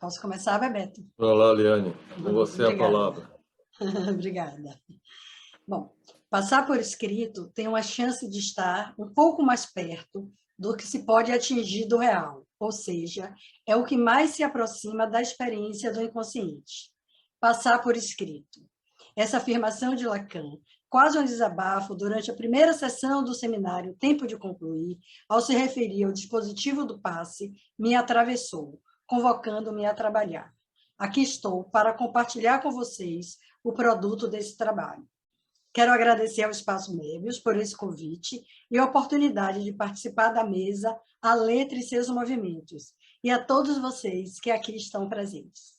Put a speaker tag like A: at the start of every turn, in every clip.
A: Posso começar, Bebeto?
B: Olá, Liane. Com você a
A: Obrigada.
B: palavra.
A: Obrigada. Bom, passar por escrito tem uma chance de estar um pouco mais perto do que se pode atingir do real, ou seja, é o que mais se aproxima da experiência do inconsciente. Passar por escrito. Essa afirmação de Lacan, quase um desabafo durante a primeira sessão do seminário Tempo de Concluir, ao se referir ao dispositivo do passe, me atravessou, convocando-me a trabalhar. Aqui estou para compartilhar com vocês o produto desse trabalho. Quero agradecer ao Espaço Mébius por esse convite e a oportunidade de participar da mesa A Letra e Seus Movimentos, e a todos vocês que aqui estão presentes.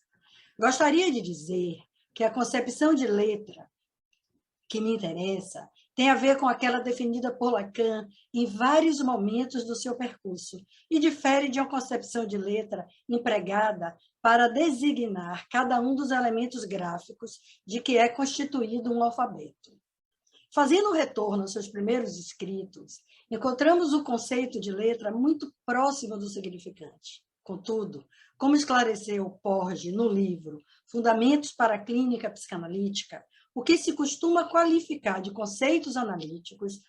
A: Gostaria de dizer que a concepção de letra que me interessa tem a ver com aquela definida por Lacan em vários momentos do seu percurso e difere de uma concepção de letra empregada para designar cada um dos elementos gráficos de que é constituído um alfabeto. Fazendo um retorno aos seus primeiros escritos, encontramos o conceito de letra muito próximo do significante. Contudo, como esclareceu Porges no livro Fundamentos para a Clínica Psicanalítica, o que se costuma qualificar de conceitos analíticos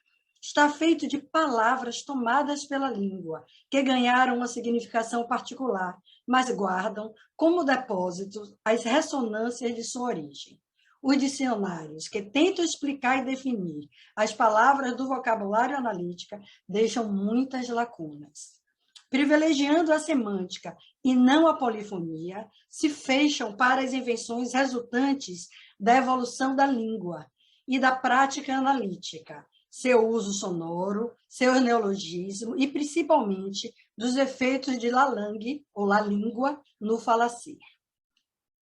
A: está feito de palavras tomadas pela língua, que ganharam uma significação particular, mas guardam como depósitos as ressonâncias de sua origem. Os dicionários que tentam explicar e definir as palavras do vocabulário analítica deixam muitas lacunas. Privilegiando a semântica e não a polifonia, se fecham para as invenções resultantes da evolução da língua e da prática analítica, seu uso sonoro, seu neologismo e, principalmente, dos efeitos de la langue, ou la língua, no falacer.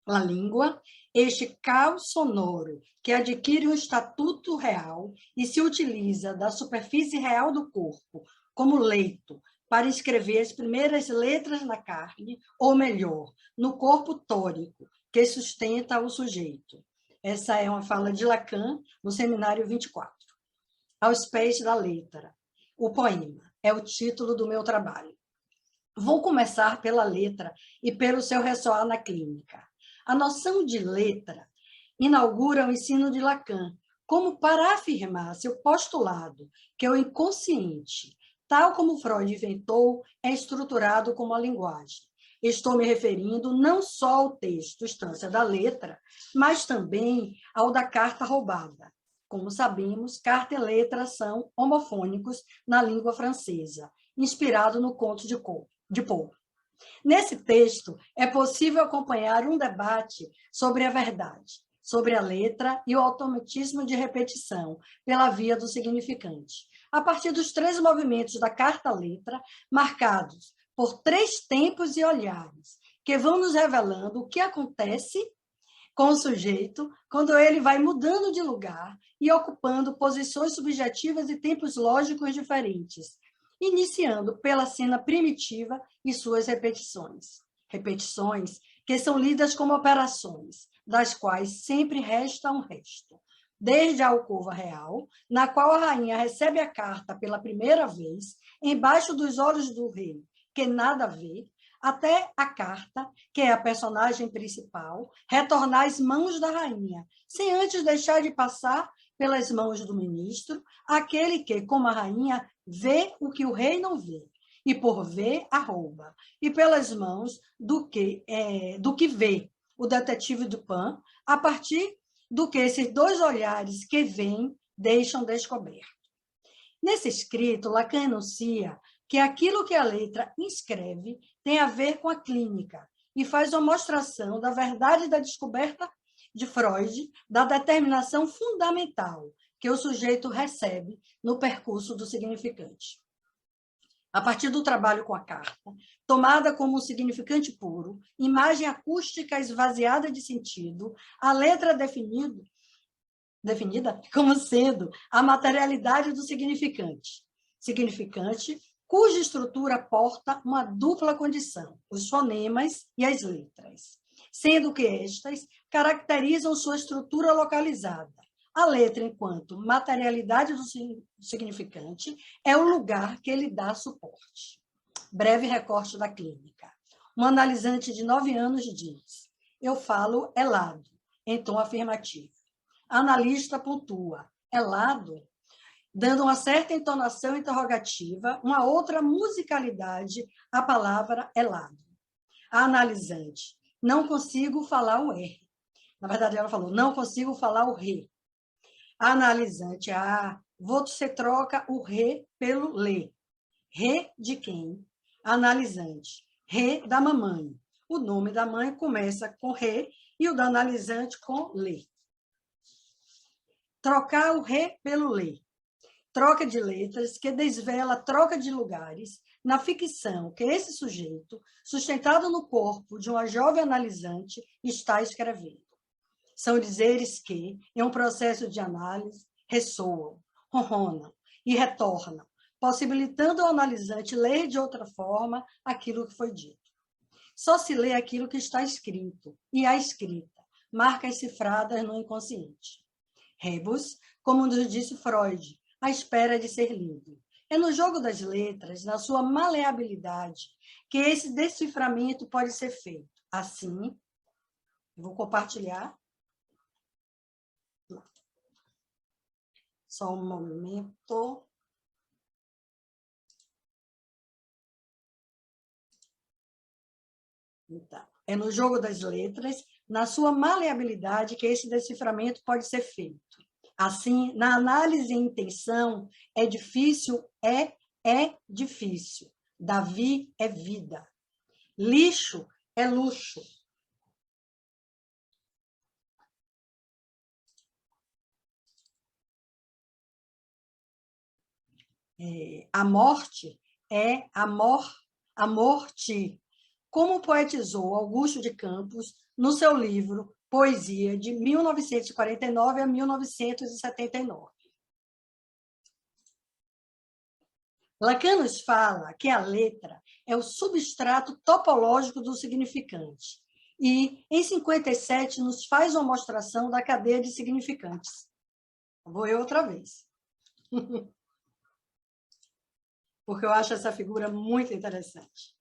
A: La língua, este caos sonoro que adquire um estatuto real e se utiliza da superfície real do corpo como leito para escrever as primeiras letras na carne, ou melhor, no corpo tórico, que sustenta o sujeito. Essa é uma fala de Lacan, no Seminário 24. Aos pés da letra. O poema é o título do meu trabalho. Vou começar pela letra e pelo seu ressoar na clínica. A noção de letra inaugura o ensino de Lacan, como para afirmar seu postulado que o inconsciente, tal como Freud inventou, é estruturado como a linguagem. Estou me referindo não só ao texto, instância da letra, mas também ao da carta roubada. Como sabemos, carta e letra são homofônicos na língua francesa, inspirado no conto de Poe. Nesse texto, é possível acompanhar um debate sobre a verdade, sobre a letra e o automatismo de repetição pela via do significante, a partir dos 3 movimentos da carta-letra, marcados por 3 tempos e olhares, que vão nos revelando o que acontece com o sujeito quando ele vai mudando de lugar e ocupando posições subjetivas e tempos lógicos diferentes, iniciando pela cena primitiva e suas repetições. Repetições que são lidas como operações, das quais sempre resta um resto. Desde a alcova real, na qual a rainha recebe a carta pela primeira vez, embaixo dos olhos do rei, que nada vê, até a carta, que é a personagem principal, retornar às mãos da rainha, sem antes deixar de passar pelas mãos do ministro, aquele que, como a rainha, vê o que o rei não vê, e por ver, arrouba, e pelas mãos do que vê o detetive Dupin, a partir do que esses 2 olhares que veem deixam descoberto. Nesse escrito, Lacan enuncia que aquilo que a letra inscreve tem a ver com a clínica e faz uma mostração da verdade da descoberta de Freud, da determinação fundamental que o sujeito recebe no percurso do significante. A partir do trabalho com a carta, tomada como um significante puro, imagem acústica esvaziada de sentido, a letra definida como sendo a materialidade do significante. Significante cuja estrutura porta uma dupla condição, os fonemas e as letras, sendo que estas caracterizam sua estrutura localizada. A letra, enquanto materialidade do significante, é o lugar que ele dá suporte. Breve recorte da clínica. Um analisante de 9 anos diz: eu falo elado, em tom afirmativo. A analista pontua: elado? Dando uma certa entonação interrogativa, uma outra musicalidade à palavra elado. A analisante: não consigo falar o R. Na verdade, ela falou: não consigo falar o re. A analisante: você troca o re pelo lê. Re de quem? A analisante: re da mamãe. O nome da mãe começa com re e o da analisante com lê. Trocar o re pelo lê. Troca de letras que desvela a troca de lugares na ficção que esse sujeito, sustentado no corpo de uma jovem analisante, está escrevendo. São dizeres que, em um processo de análise, ressoam, ronronam e retornam, possibilitando ao analisante ler de outra forma aquilo que foi dito. Só se lê aquilo que está escrito, e a escrita, marcas cifradas no inconsciente. Rebus, como nos disse Freud, à espera de ser lido. É no jogo das letras, na sua maleabilidade, que esse deciframento pode ser feito. Assim, vou compartilhar. Só um momento. Então, é no jogo das letras, na sua maleabilidade, que esse deciframento pode ser feito. Assim, na análise e intenção, é difícil. Davi é vida. Lixo é luxo. A morte é amor-te, como poetizou Augusto de Campos no seu livro Poesia, de 1949 a 1979. Lacan nos fala que a letra é o substrato topológico do significante e, em 57, nos faz uma mostração da cadeia de significantes. Vou eu outra vez. Porque eu acho essa figura muito interessante.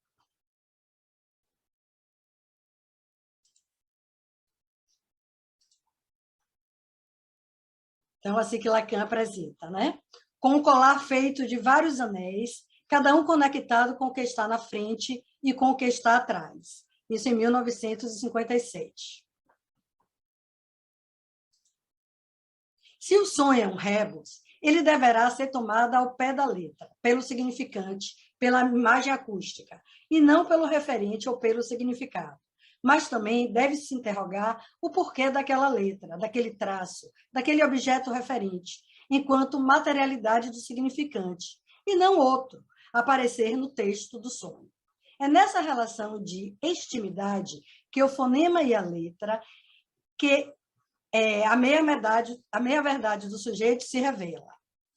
A: Então, assim que Lacan apresenta, né? Com um colar feito de vários anéis, cada um conectado com o que está na frente e com o que está atrás. Isso em 1957. Se o sonho é um rebus, ele deverá ser tomado ao pé da letra, pelo significante, pela imagem acústica, e não pelo referente ou pelo significado. Mas também deve-se se interrogar o porquê daquela letra, daquele traço, daquele objeto referente, enquanto materialidade do significante, e não outro, aparecer no texto do sonho. É nessa relação de extimidade que o fonema e a letra, que a meia-verdade do sujeito se revela.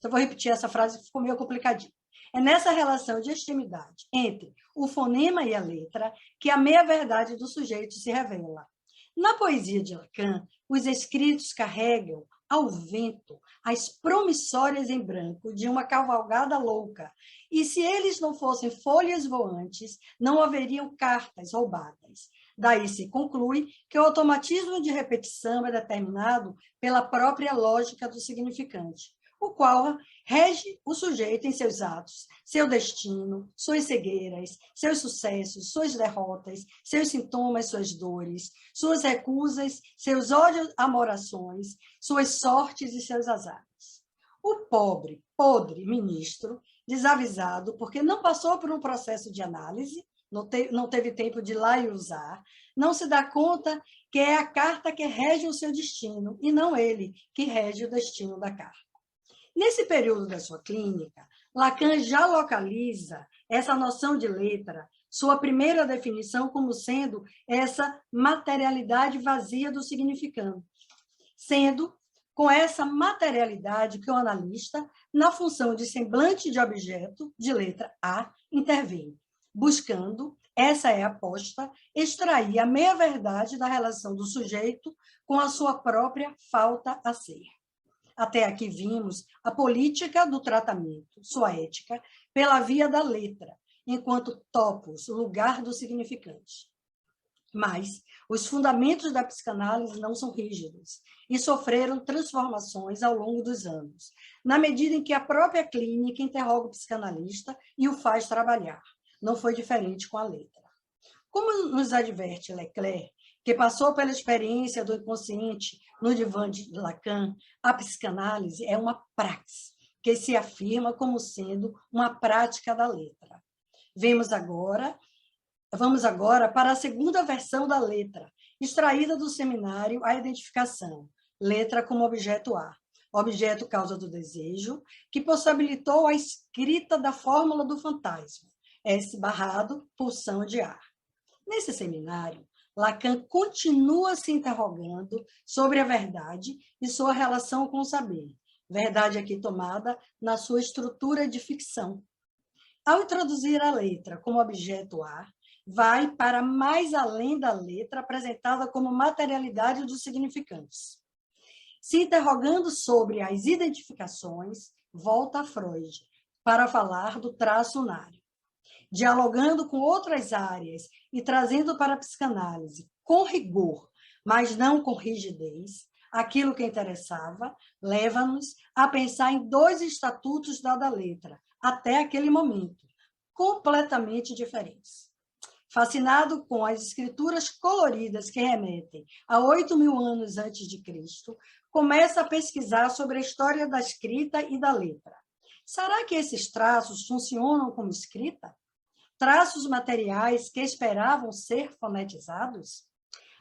A: Eu vou repetir essa frase, que ficou meio complicadinho. É nessa relação de extremidade entre o fonema e a letra que a meia-verdade do sujeito se revela. Na poesia de Lacan, os escritos carregam ao vento as promissórias em branco de uma cavalgada louca, e se eles não fossem folhas voantes, não haveriam cartas roubadas. Daí se conclui que o automatismo de repetição é determinado pela própria lógica do significante, o qual rege o sujeito em seus atos, seu destino, suas cegueiras, seus sucessos, suas derrotas, seus sintomas, suas dores, suas recusas, seus ódios, amorações, suas sortes e seus azares. O pobre, podre ministro, desavisado, porque não passou por um processo de análise, não teve tempo de ir lá e usar, não se dá conta que é a carta que rege o seu destino, e não ele que rege o destino da carta. Nesse período da sua clínica, Lacan já localiza essa noção de letra, sua primeira definição como sendo essa materialidade vazia do significante, sendo com essa materialidade que o analista, na função de semblante de objeto, de letra A, intervém, buscando, essa é a aposta, extrair a meia-verdade da relação do sujeito com a sua própria falta a ser. Até aqui vimos a política do tratamento, sua ética, pela via da letra, enquanto topos, lugar do significante. Mas os fundamentos da psicanálise não são rígidos e sofreram transformações ao longo dos anos, na medida em que a própria clínica interroga o psicanalista e o faz trabalhar. Não foi diferente com a letra. Como nos adverte Leclerc, que passou pela experiência do inconsciente no divã de Lacan, a psicanálise é uma praxis que se afirma como sendo uma prática da letra. Vamos agora para a segunda versão da letra, extraída do seminário A Identificação, letra como objeto A, objeto causa do desejo, que possibilitou a escrita da fórmula do fantasma, S barrado, pulsão de ar. Nesse seminário, Lacan continua se interrogando sobre a verdade e sua relação com o saber, verdade aqui tomada na sua estrutura de ficção. Ao introduzir a letra como objeto A, vai para mais além da letra apresentada como materialidade dos significantes. Se interrogando sobre as identificações, volta a Freud para falar do traço unário. Dialogando com outras áreas e trazendo para a psicanálise, com rigor, mas não com rigidez, aquilo que interessava, leva-nos a pensar em dois estatutos da letra, até aquele momento, completamente diferentes. Fascinado com as escrituras coloridas que remetem a 8.000 anos antes de Cristo, começa a pesquisar sobre a história da escrita e da letra. Será que esses traços funcionam como escrita? Traços materiais que esperavam ser fonetizados?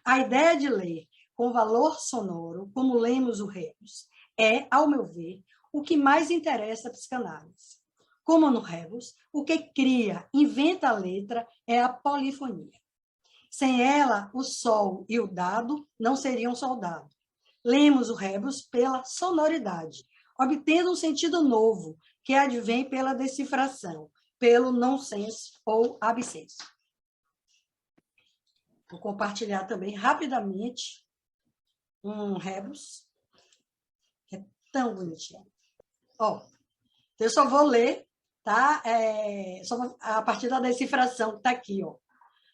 A: A ideia de ler com valor sonoro, como lemos o Rebus, é, ao meu ver, o que mais interessa a psicanálise. Como no Rebus, o que cria, inventa a letra é a polifonia. Sem ela, o sol e o dado não seriam soldado. Lemos o Rebus pela sonoridade, obtendo um sentido novo, que advém pela decifração, pelo nonsense ou abscenso. Vou compartilhar também rapidamente um Rebus, que é tão bonitinho. Eu só vou ler, tá? Só a partir da decifração que está aqui, ó.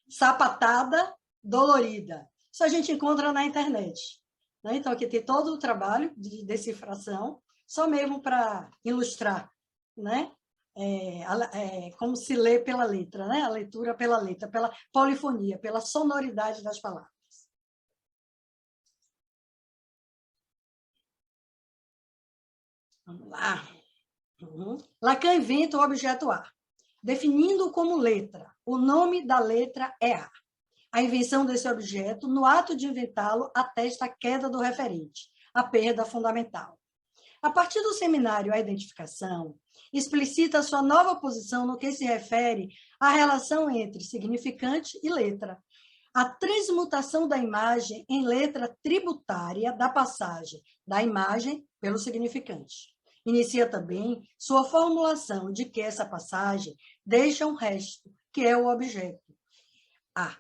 A: Sapatada dolorida. Isso a gente encontra na internet. Né? Então, aqui tem todo o trabalho de decifração, só mesmo para ilustrar, né? Como se lê pela letra, né? A leitura pela letra, pela polifonia, pela sonoridade das palavras. Vamos lá. Lacan inventa o objeto A, definindo-o como letra. O nome da letra é A. A invenção desse objeto, no ato de inventá-lo, atesta a queda do referente, a perda fundamental. A partir do seminário A Identificação, explicita sua nova posição no que se refere à relação entre significante e letra, a transmutação da imagem em letra tributária da passagem da imagem pelo significante. Inicia também sua formulação de que essa passagem deixa um resto, que é o objeto A,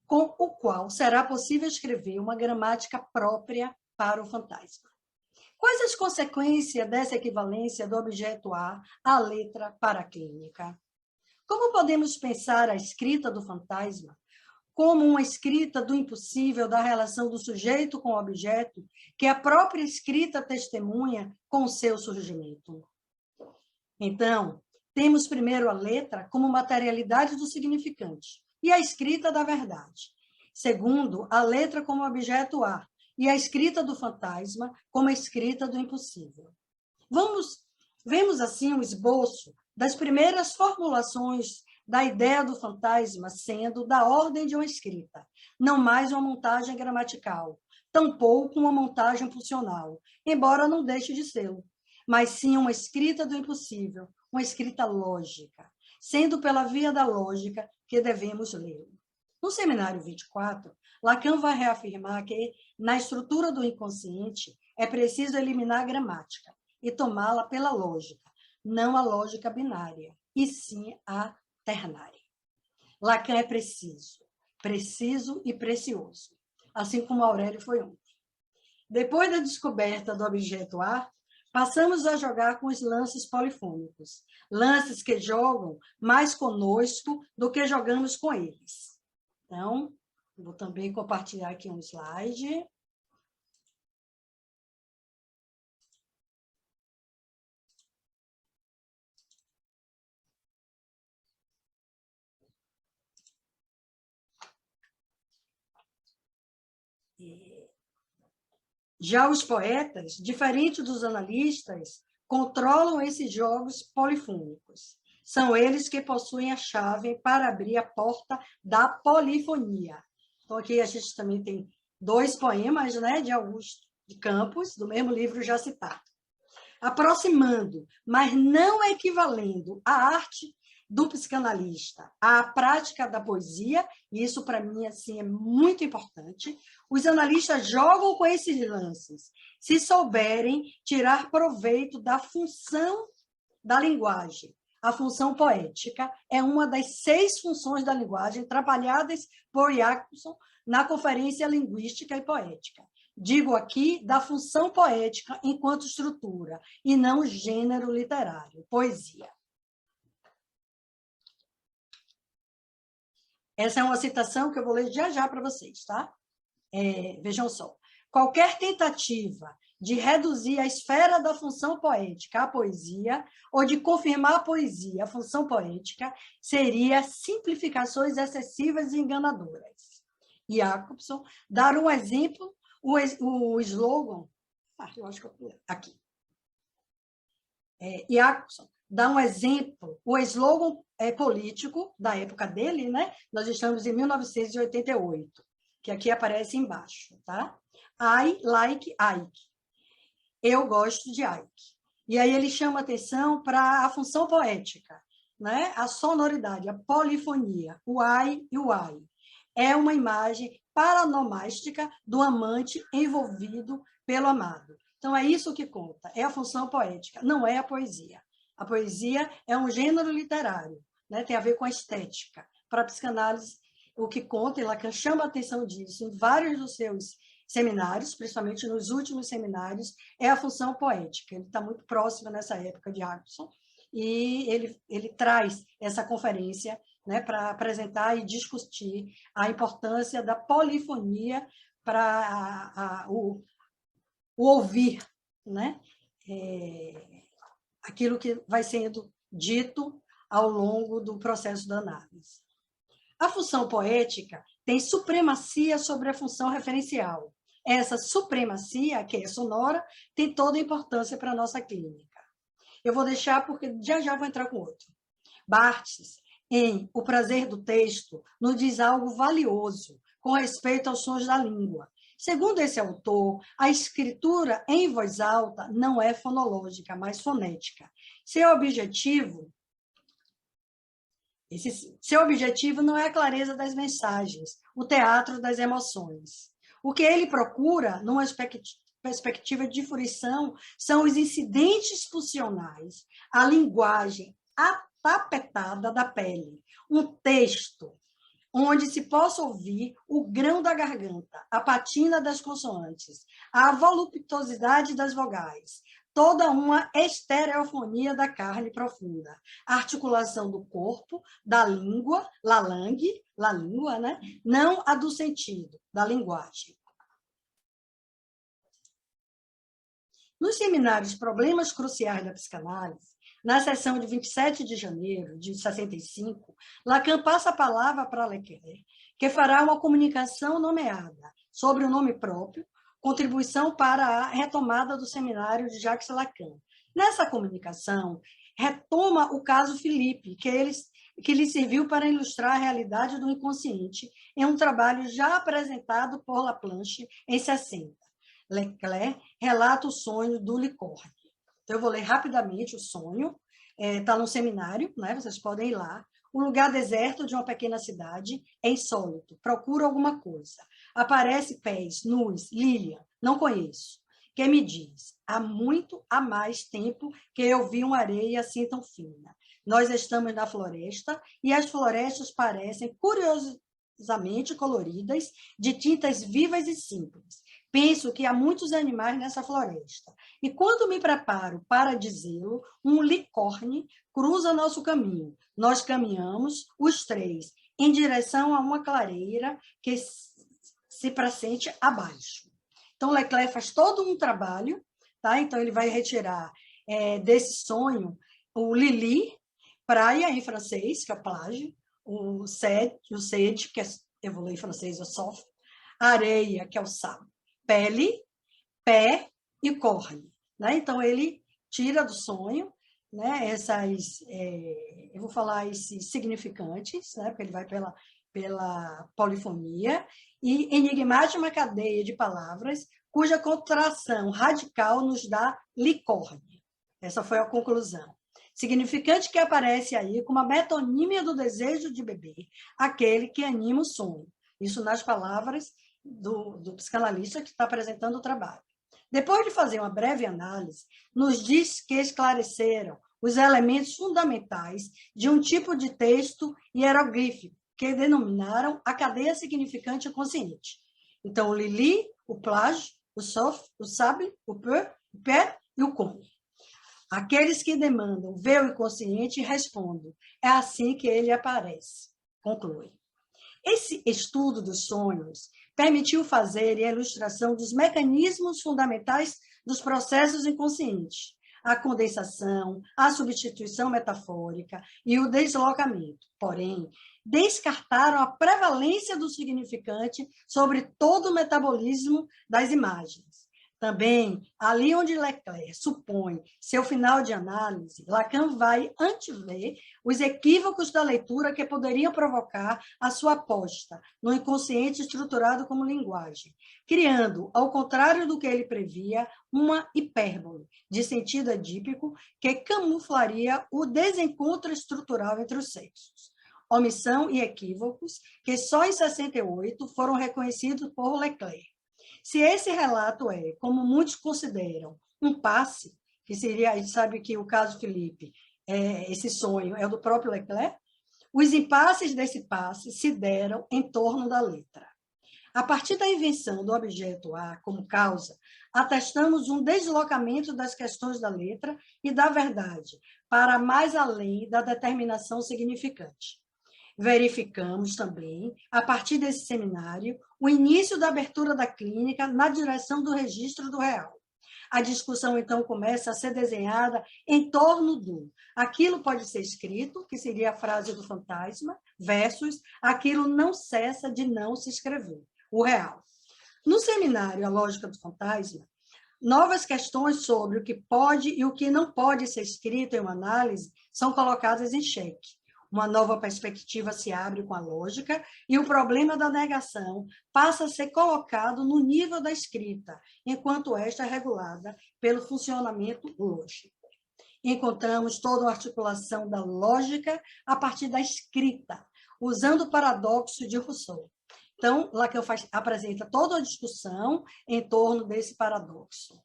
A: com o qual será possível escrever uma gramática própria para o fantasma. Quais as consequências dessa equivalência do objeto A à letra para a clínica? Como podemos pensar a escrita do fantasma como uma escrita do impossível da relação do sujeito com o objeto, que a própria escrita testemunha com o seu surgimento? Então, temos primeiro a letra como materialidade do significante e a escrita da verdade. Segundo, a letra como objeto A e a escrita do fantasma como a escrita do impossível. Vemos assim um esboço das primeiras formulações da ideia do fantasma sendo da ordem de uma escrita, não mais uma montagem gramatical, tampouco uma montagem funcional, embora não deixe de ser, mas sim uma escrita do impossível, uma escrita lógica, sendo pela via da lógica que devemos ler. No seminário 24, Lacan vai reafirmar que, na estrutura do inconsciente, é preciso eliminar a gramática e tomá-la pela lógica, não a lógica binária, e sim a ternária. Lacan é preciso e precioso, assim como Aurélio foi ontem. Depois da descoberta do objeto A, passamos a jogar com os lances polifônicos, lances que jogam mais conosco do que jogamos com eles. Então, vou também compartilhar aqui um slide. Já os poetas, diferente dos analistas, controlam esses jogos polifônicos. São eles que possuem a chave para abrir a porta da polifonia. Então, aqui a gente também tem 2 poemas, né, de Augusto de Campos, do mesmo livro já citado. Aproximando, mas não equivalendo a arte do psicanalista à prática da poesia, e isso, para mim, assim, é muito importante. Os analistas jogam com esses lances, se souberem tirar proveito da função da linguagem. A função poética é uma das 6 funções da linguagem trabalhadas por Jacobson na Conferência Linguística e Poética. Digo aqui da função poética enquanto estrutura, e não gênero literário, poesia. Essa é uma citação que eu vou ler já para vocês, tá? Vejam só. Qualquer tentativa de reduzir a esfera da função poética à poesia, ou de confirmar a poesia à função poética, seria simplificações excessivas e enganadoras. Jacobson, dar um exemplo, o slogan... eu acho que eu... Aqui. Jacobson, dá um exemplo, o slogan político da época dele, né? Nós estamos em 1988, que aqui aparece embaixo, tá? I like Ike. Eu gosto de Ike. E aí ele chama atenção para a função poética, né? A sonoridade, a polifonia, o I e o I. É uma imagem paranomástica do amante envolvido pelo amado. Então, é isso que conta, é a função poética, não é a poesia. A poesia é um gênero literário, né? Tem a ver com a estética. Para a psicanálise, o que conta, e Lacan chama a atenção disso em vários dos seus seminários, principalmente nos últimos seminários, é a função poética. Ele está muito próximo nessa época de Jacobson, e ele traz essa conferência, né, para apresentar e discutir a importância da polifonia para o ouvir, né? Aquilo que vai sendo dito ao longo do processo da análise. A função poética tem supremacia sobre a função referencial. Essa supremacia, que é sonora, tem toda a importância para a nossa clínica. Eu vou deixar porque já vou entrar com outro. Barthes, em O Prazer do Texto, nos diz algo valioso com respeito aos sons da língua. Segundo esse autor, a escritura em voz alta não é fonológica, mas fonética. Seu objetivo não é a clareza das mensagens, o teatro das emoções. O que ele procura, numa perspectiva de fruição, são os incidentes pulsionais, a linguagem atapetada da pele, um texto onde se possa ouvir o grão da garganta, a patina das consoantes, a voluptuosidade das vogais, toda uma estereofonia da carne profunda, a articulação do corpo, da língua, la língua, né? Não a do sentido, da linguagem. Nos seminários Problemas Cruciais da Psicanálise, na sessão de 27 de janeiro de 65, Lacan passa a palavra para Leclerc, que fará uma comunicação nomeada sobre o nome próprio, contribuição para a retomada do seminário de Jacques Lacan. Nessa comunicação, retoma o caso Felipe, que lhe serviu para ilustrar a realidade do inconsciente em um trabalho já apresentado por Laplanche em 60. Leclerc relata o sonho do licórnio. Então, eu vou ler rapidamente o sonho. Está no seminário, né? Vocês podem ir lá. O lugar deserto de uma pequena cidade é insólito. Procura alguma coisa. Aparece pés, nus, Lilian. Não conheço. Quem me diz? Há mais tempo que eu vi uma areia assim tão fina. Nós estamos na floresta e as florestas parecem curiosamente coloridas, de tintas vivas e simples. Penso que há muitos animais nessa floresta. E quando me preparo para dizê-lo, um licorne cruza nosso caminho. Nós caminhamos, os três, em direção a uma clareira que se pressente abaixo. Então, Leclerc faz todo um trabalho, tá? Então, ele vai retirar desse sonho o Lili, praia em francês, que é plage, o sede, que eu vou ler em francês, o soft, areia, que é o sabo, pele, pé e corne. Né? Então, ele tira do sonho, né, eu vou falar esses significantes, né, porque ele vai pela polifonia, e enigmática uma cadeia de palavras cuja contração radical nos dá licórnia. Essa foi a conclusão. Significante que aparece aí como a metonímia do desejo de beber, aquele que anima o sonho. Isso nas palavras do psicanalista que está apresentando o trabalho. Depois de fazer uma breve análise, nos diz que esclareceram os elementos fundamentais de um tipo de texto hieroglífico, que denominaram a cadeia significante consciente. Então, o Lili, o plage, o sof, o sabe, o peu, o pé e o com. Aqueles que demandam ver o inconsciente respondem. É assim que ele aparece. Conclui. Esse estudo dos sonhos permitiu fazer a ilustração dos mecanismos fundamentais dos processos inconscientes, a condensação, a substituição metafórica e o deslocamento. Porém, descartaram a prevalência do significante sobre todo o metabolismo das imagens. Também, ali onde Leclerc supõe seu final de análise, Lacan vai antever os equívocos da leitura que poderiam provocar a sua aposta no inconsciente estruturado como linguagem, criando, ao contrário do que ele previa, uma hipérbole de sentido edípico que camuflaria o desencontro estrutural entre os sexos. Omissão e equívocos que só em 68 foram reconhecidos por Leclerc. Se esse relato é, como muitos consideram, um passe, que seria, a gente sabe que o caso Felipe, esse sonho é do próprio Leclerc, os impasses desse passe se deram em torno da letra. A partir da invenção do objeto A como causa, atestamos um deslocamento das questões da letra e da verdade, para mais além da determinação significante. Verificamos também, a partir desse seminário, o início da abertura da clínica na direção do registro do real. A discussão, então, começa a ser desenhada em torno do aquilo pode ser escrito, que seria a frase do fantasma, versus aquilo não cessa de não se escrever, o real. No seminário A Lógica do Fantasma, novas questões sobre o que pode e o que não pode ser escrito em uma análise são colocadas em xeque. Uma nova perspectiva se abre com a lógica e o problema da negação passa a ser colocado no nível da escrita, enquanto esta é regulada pelo funcionamento lógico. Encontramos toda uma articulação da lógica a partir da escrita, usando o paradoxo de Rousseau. Então, Lacan apresenta toda a discussão em torno desse paradoxo.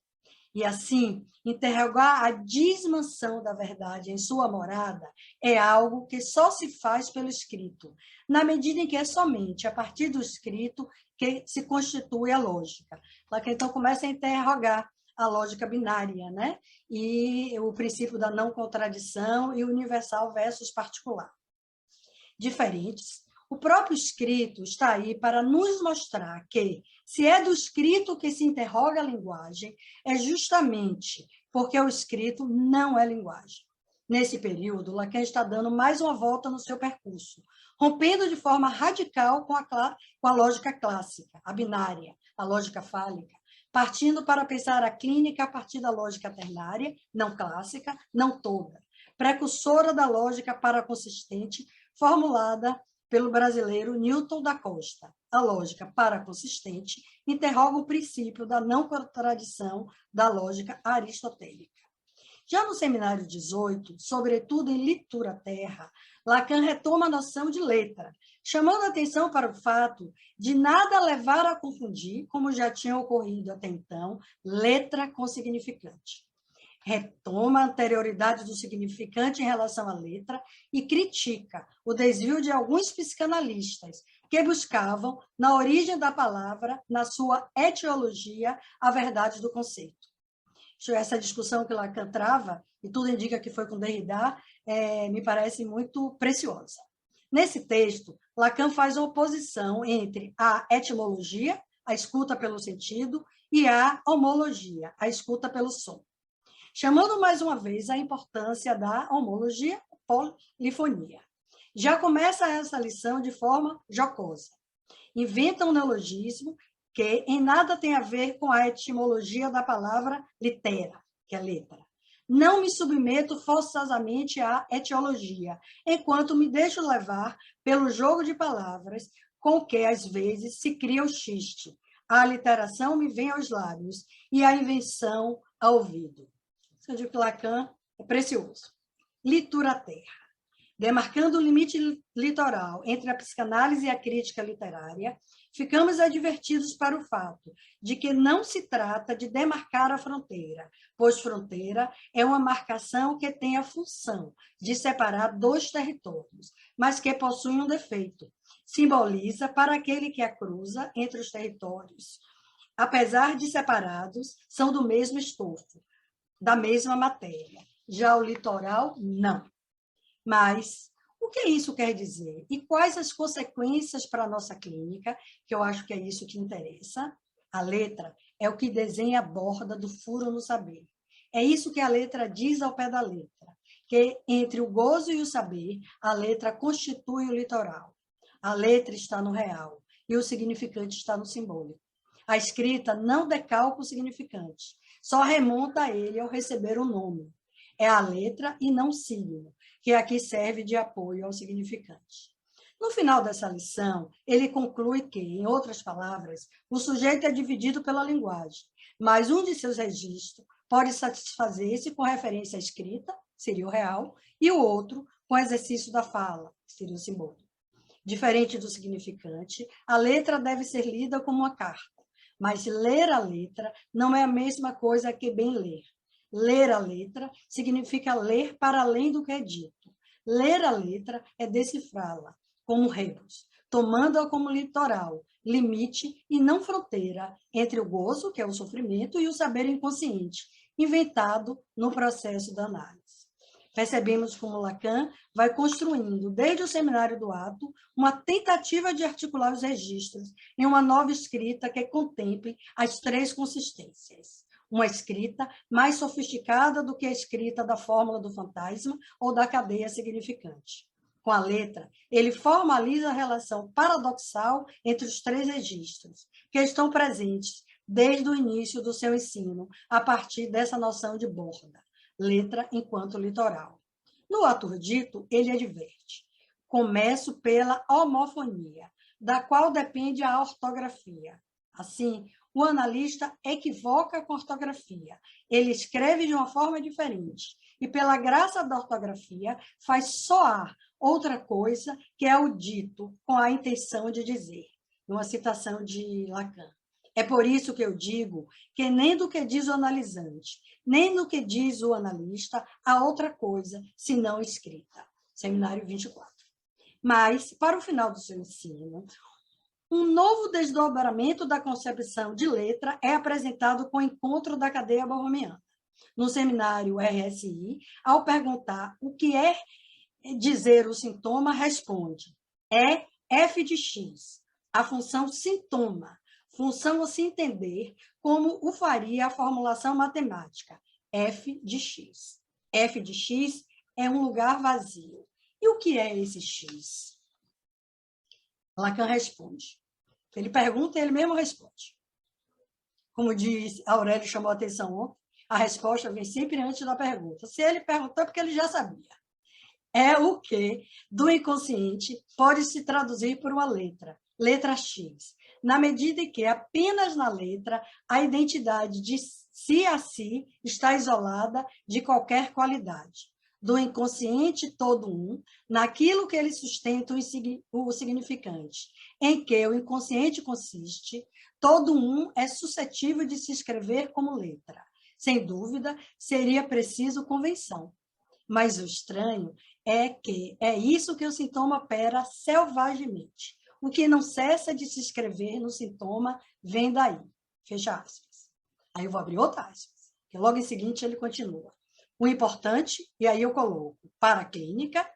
A: E, assim, interrogar a desmansão da verdade em sua morada é algo que só se faz pelo escrito, na medida em que é somente a partir do escrito que se constitui a lógica. Lacan, então, começa a interrogar a lógica binária, né? E o princípio da não contradição e universal versus particular. Diferentes. O próprio escrito está aí para nos mostrar que, se é do escrito que se interroga a linguagem, é justamente porque o escrito não é linguagem. Nesse período, Lacan está dando mais uma volta no seu percurso, rompendo de forma radical com a lógica clássica, a binária, a lógica fálica, partindo para pensar a clínica a partir da lógica ternária, não clássica, não toda, precursora da lógica paraconsistente, formulada pelo brasileiro Newton da Costa. A lógica paraconsistente interroga o princípio da não contradição da lógica aristotélica. Já no seminário 18, sobretudo em Litura Terra, Lacan retoma a noção de letra, chamando a atenção para o fato de nada levar a confundir, como já tinha ocorrido até então, letra com significante. Retoma a anterioridade do significante em relação à letra e critica o desvio de alguns psicanalistas que buscavam, na origem da palavra, na sua etiologia, a verdade do conceito. Essa discussão que Lacan trava, e tudo indica que foi com Derrida, me parece muito preciosa. Nesse texto, Lacan faz uma oposição entre a etimologia, a escuta pelo sentido, e a homologia, a escuta pelo som. Chamando mais uma vez a importância da homologia, polifonia. Já começa essa lição de forma jocosa. Inventa um neologismo que em nada tem a ver com a etimologia da palavra litera, que é letra. Não me submeto forçosamente à etiologia, enquanto me deixo levar pelo jogo de palavras com que, às vezes, se cria o xiste. A aliteração me vem aos lábios e a invenção ao ouvido. Eu digo que Lacan é precioso. Literatura. Demarcando o limite litoral entre a psicanálise e a crítica literária, ficamos advertidos para o fato de que não se trata de demarcar a fronteira, pois fronteira é uma marcação que tem a função de separar dois territórios, mas que possui um defeito. Simboliza para aquele que a cruza entre os territórios. Apesar de separados, são do mesmo estofo, da mesma matéria. Já o litoral, não. Mas o que isso quer dizer? E quais as consequências para a nossa clínica, que eu acho que é isso que interessa? A letra é o que desenha a borda do furo no saber. É isso que a letra diz ao pé da letra, que entre o gozo e o saber, a letra constitui o litoral. A letra está no real e o significante está no simbólico. A escrita não decalca o significante, só remonta a ele ao receber o nome. É a letra e não o signo, que aqui serve de apoio ao significante. No final dessa lição, ele conclui que, em outras palavras, o sujeito é dividido pela linguagem, mas um de seus registros pode satisfazer-se com referência à escrita, seria o real, e o outro com o exercício da fala, seria o simbólico. Diferente do significante, a letra deve ser lida como uma carta, mas ler a letra não é a mesma coisa que bem ler. Ler a letra significa ler para além do que é dito. Ler a letra é decifrá-la, como rebus, tomando-a como litoral, limite e não fronteira entre o gozo, que é o sofrimento, e o saber inconsciente, inventado no processo da análise. Percebemos como Lacan vai construindo, desde o Seminário do Ato, uma tentativa de articular os registros em uma nova escrita que contemple as três consistências. Uma escrita mais sofisticada do que a escrita da fórmula do fantasma ou da cadeia significante. Com a letra, ele formaliza a relação paradoxal entre os três registros, que estão presentes desde o início do seu ensino, a partir dessa noção de borda, letra enquanto litoral. No ator dito, ele adverte: começo pela homofonia, da qual depende a ortografia. Assim, o analista equivoca com a ortografia. Ele escreve de uma forma diferente e, pela graça da ortografia, faz soar outra coisa que é o dito com a intenção de dizer. Uma citação de Lacan. É por isso que eu digo que nem do que diz o analisante, nem do que diz o analista, há outra coisa senão escrita. Seminário 24. Mas, para o final do seu ensino, um novo desdobramento da concepção de letra é apresentado com o encontro da cadeia borromiana. No seminário RSI, ao perguntar o que é dizer o sintoma, responde: é f de x, a função sintoma, função a se entender como o faria a formulação matemática, f de x. F de x é um lugar vazio. E o que é esse x? Lacan responde. Ele pergunta e ele mesmo responde. Como diz Aurélio, chamou a atenção ontem, a resposta vem sempre antes da pergunta. Se ele perguntou, é porque ele já sabia. É o que do inconsciente pode se traduzir por uma letra, letra X, na medida em que apenas na letra a identidade de si a si está isolada de qualquer qualidade. Do inconsciente todo um, naquilo que ele sustenta o significante, em que o inconsciente consiste, todo um é suscetível de se escrever como letra. Sem dúvida, seria preciso convenção. Mas o estranho é que é isso que o sintoma opera selvagemente. O que não cessa de se escrever no sintoma vem daí. Fecha aspas. Aí eu vou abrir outra aspas, que logo em seguinte ele continua. O importante, e aí eu coloco, para a clínica,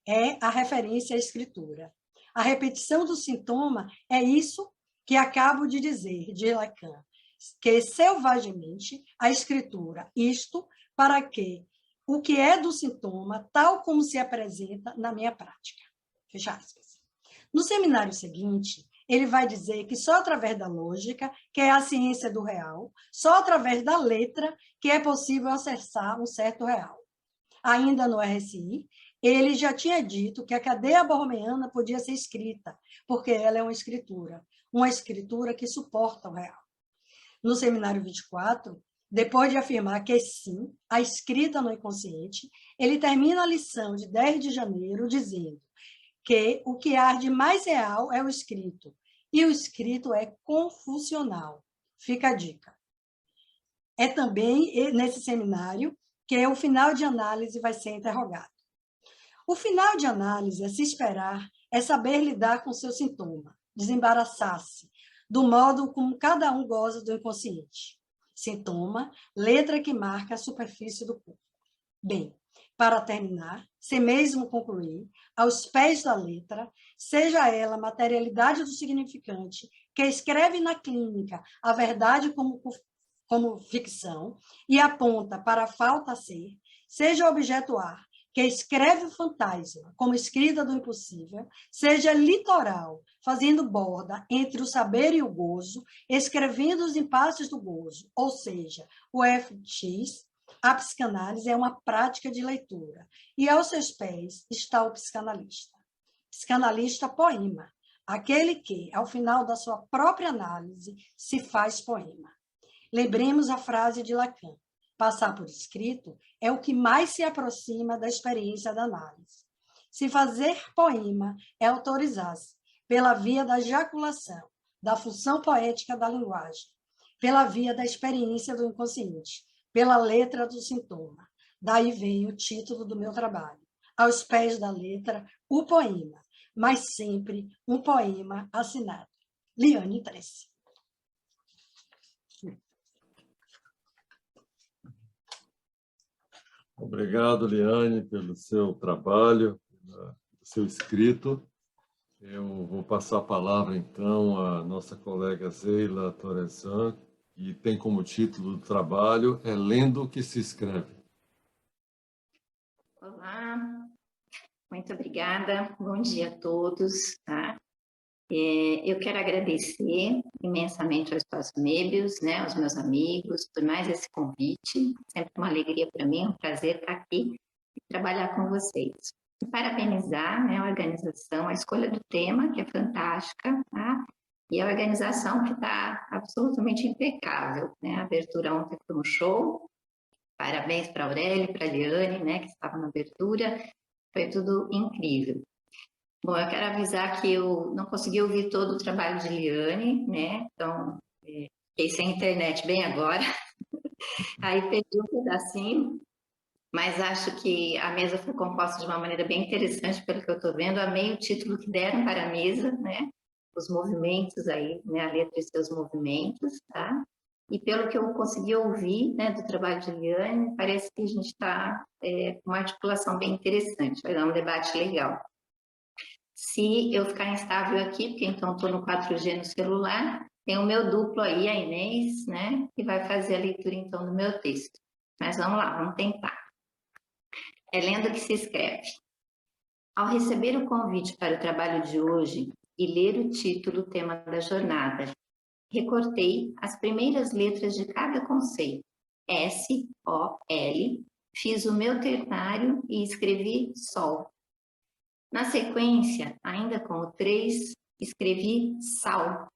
A: é a referência à escritura. A repetição do sintoma é isso que acabo de dizer, de Lacan, que selvagemente a escritura, isto para que o que é do sintoma, tal como se apresenta na minha prática. Fecha aspas. No seminário seguinte, ele vai dizer que só através da lógica, que é a ciência do real, só através da letra que é possível acessar um certo real. Ainda no RSI, ele já tinha dito que a cadeia borromeana podia ser escrita, porque ela é uma escritura que suporta o real. No seminário 24, depois de afirmar que sim, a escrita no inconsciente, ele termina a lição de 10 de janeiro dizendo que o que há de mais real é o escrito, e o escrito é confucional. Fica a dica. É também nesse seminário que o final de análise vai ser interrogado. O final de análise, a se esperar, é saber lidar com seu sintoma, desembaraçar-se, do modo como cada um goza do inconsciente. Sintoma, letra que marca a superfície do corpo. Bem, para terminar, sem mesmo concluir, aos pés da letra, seja ela a materialidade do significante, que escreve na clínica a verdade como ficção e aponta para a falta a ser, seja o objeto ar, que escreve o fantasma como escrita do impossível, seja litoral, fazendo borda entre o saber e o gozo, escrevendo os impasses do gozo, ou seja, o FX, a psicanálise é uma prática de leitura, e aos seus pés está o psicanalista. Psicanalista poema, aquele que, ao final da sua própria análise, se faz poema. Lembremos a frase de Lacan: passar por escrito é o que mais se aproxima da experiência da análise. Se fazer poema é autorizar-se pela via da jaculação, da função poética da linguagem, pela via da experiência do inconsciente, pela letra do sintoma. Daí vem o título do meu trabalho. Aos pés da letra, o poema, mas sempre um poema assinado. Liane Trece.
B: Obrigado, Liane, pelo seu trabalho, pelo seu escrito. Eu vou passar a palavra, então, à nossa colega Zeila Torezan, que tem como título do trabalho Lendo o que se escreve.
C: Olá, muito obrigada. Bom dia a todos. Tá? Eu quero agradecer imensamente ao Espaço Möbius, né, aos meus amigos, por mais esse convite. Sempre uma alegria para mim, um prazer estar aqui e trabalhar com vocês. E parabenizar, né, a organização, a escolha do tema, que é fantástica, tá? E a organização que está absolutamente impecável. Né? A abertura ontem foi um show. Parabéns para a Aurélia e para a Liane, né, que estavam na abertura. Foi tudo incrível. Bom, eu quero avisar que eu não consegui ouvir todo o trabalho de Liane, né? Então, fiquei sem internet bem agora. Aí perdi um pedacinho, mas acho que a mesa foi composta de uma maneira bem interessante, pelo que eu estou vendo. Amei o título que deram para a mesa, né? Os movimentos aí, né? A letra e seus movimentos, tá? E pelo que eu consegui ouvir, né, do trabalho de Liane, parece que a gente está com uma articulação bem interessante. Vai dar um debate legal. Se eu ficar instável aqui, porque então estou no 4G no celular, tem o meu duplo aí, a Inês, né, que vai fazer a leitura então do meu texto. Mas vamos lá, vamos tentar. Lendo que se escreve. Ao receber o convite para o trabalho de hoje e ler o título, tema da jornada, recortei as primeiras letras de cada conceito, S, O, L, fiz o meu ternário e escrevi sol. Na sequência, ainda com o 3, escrevi sal,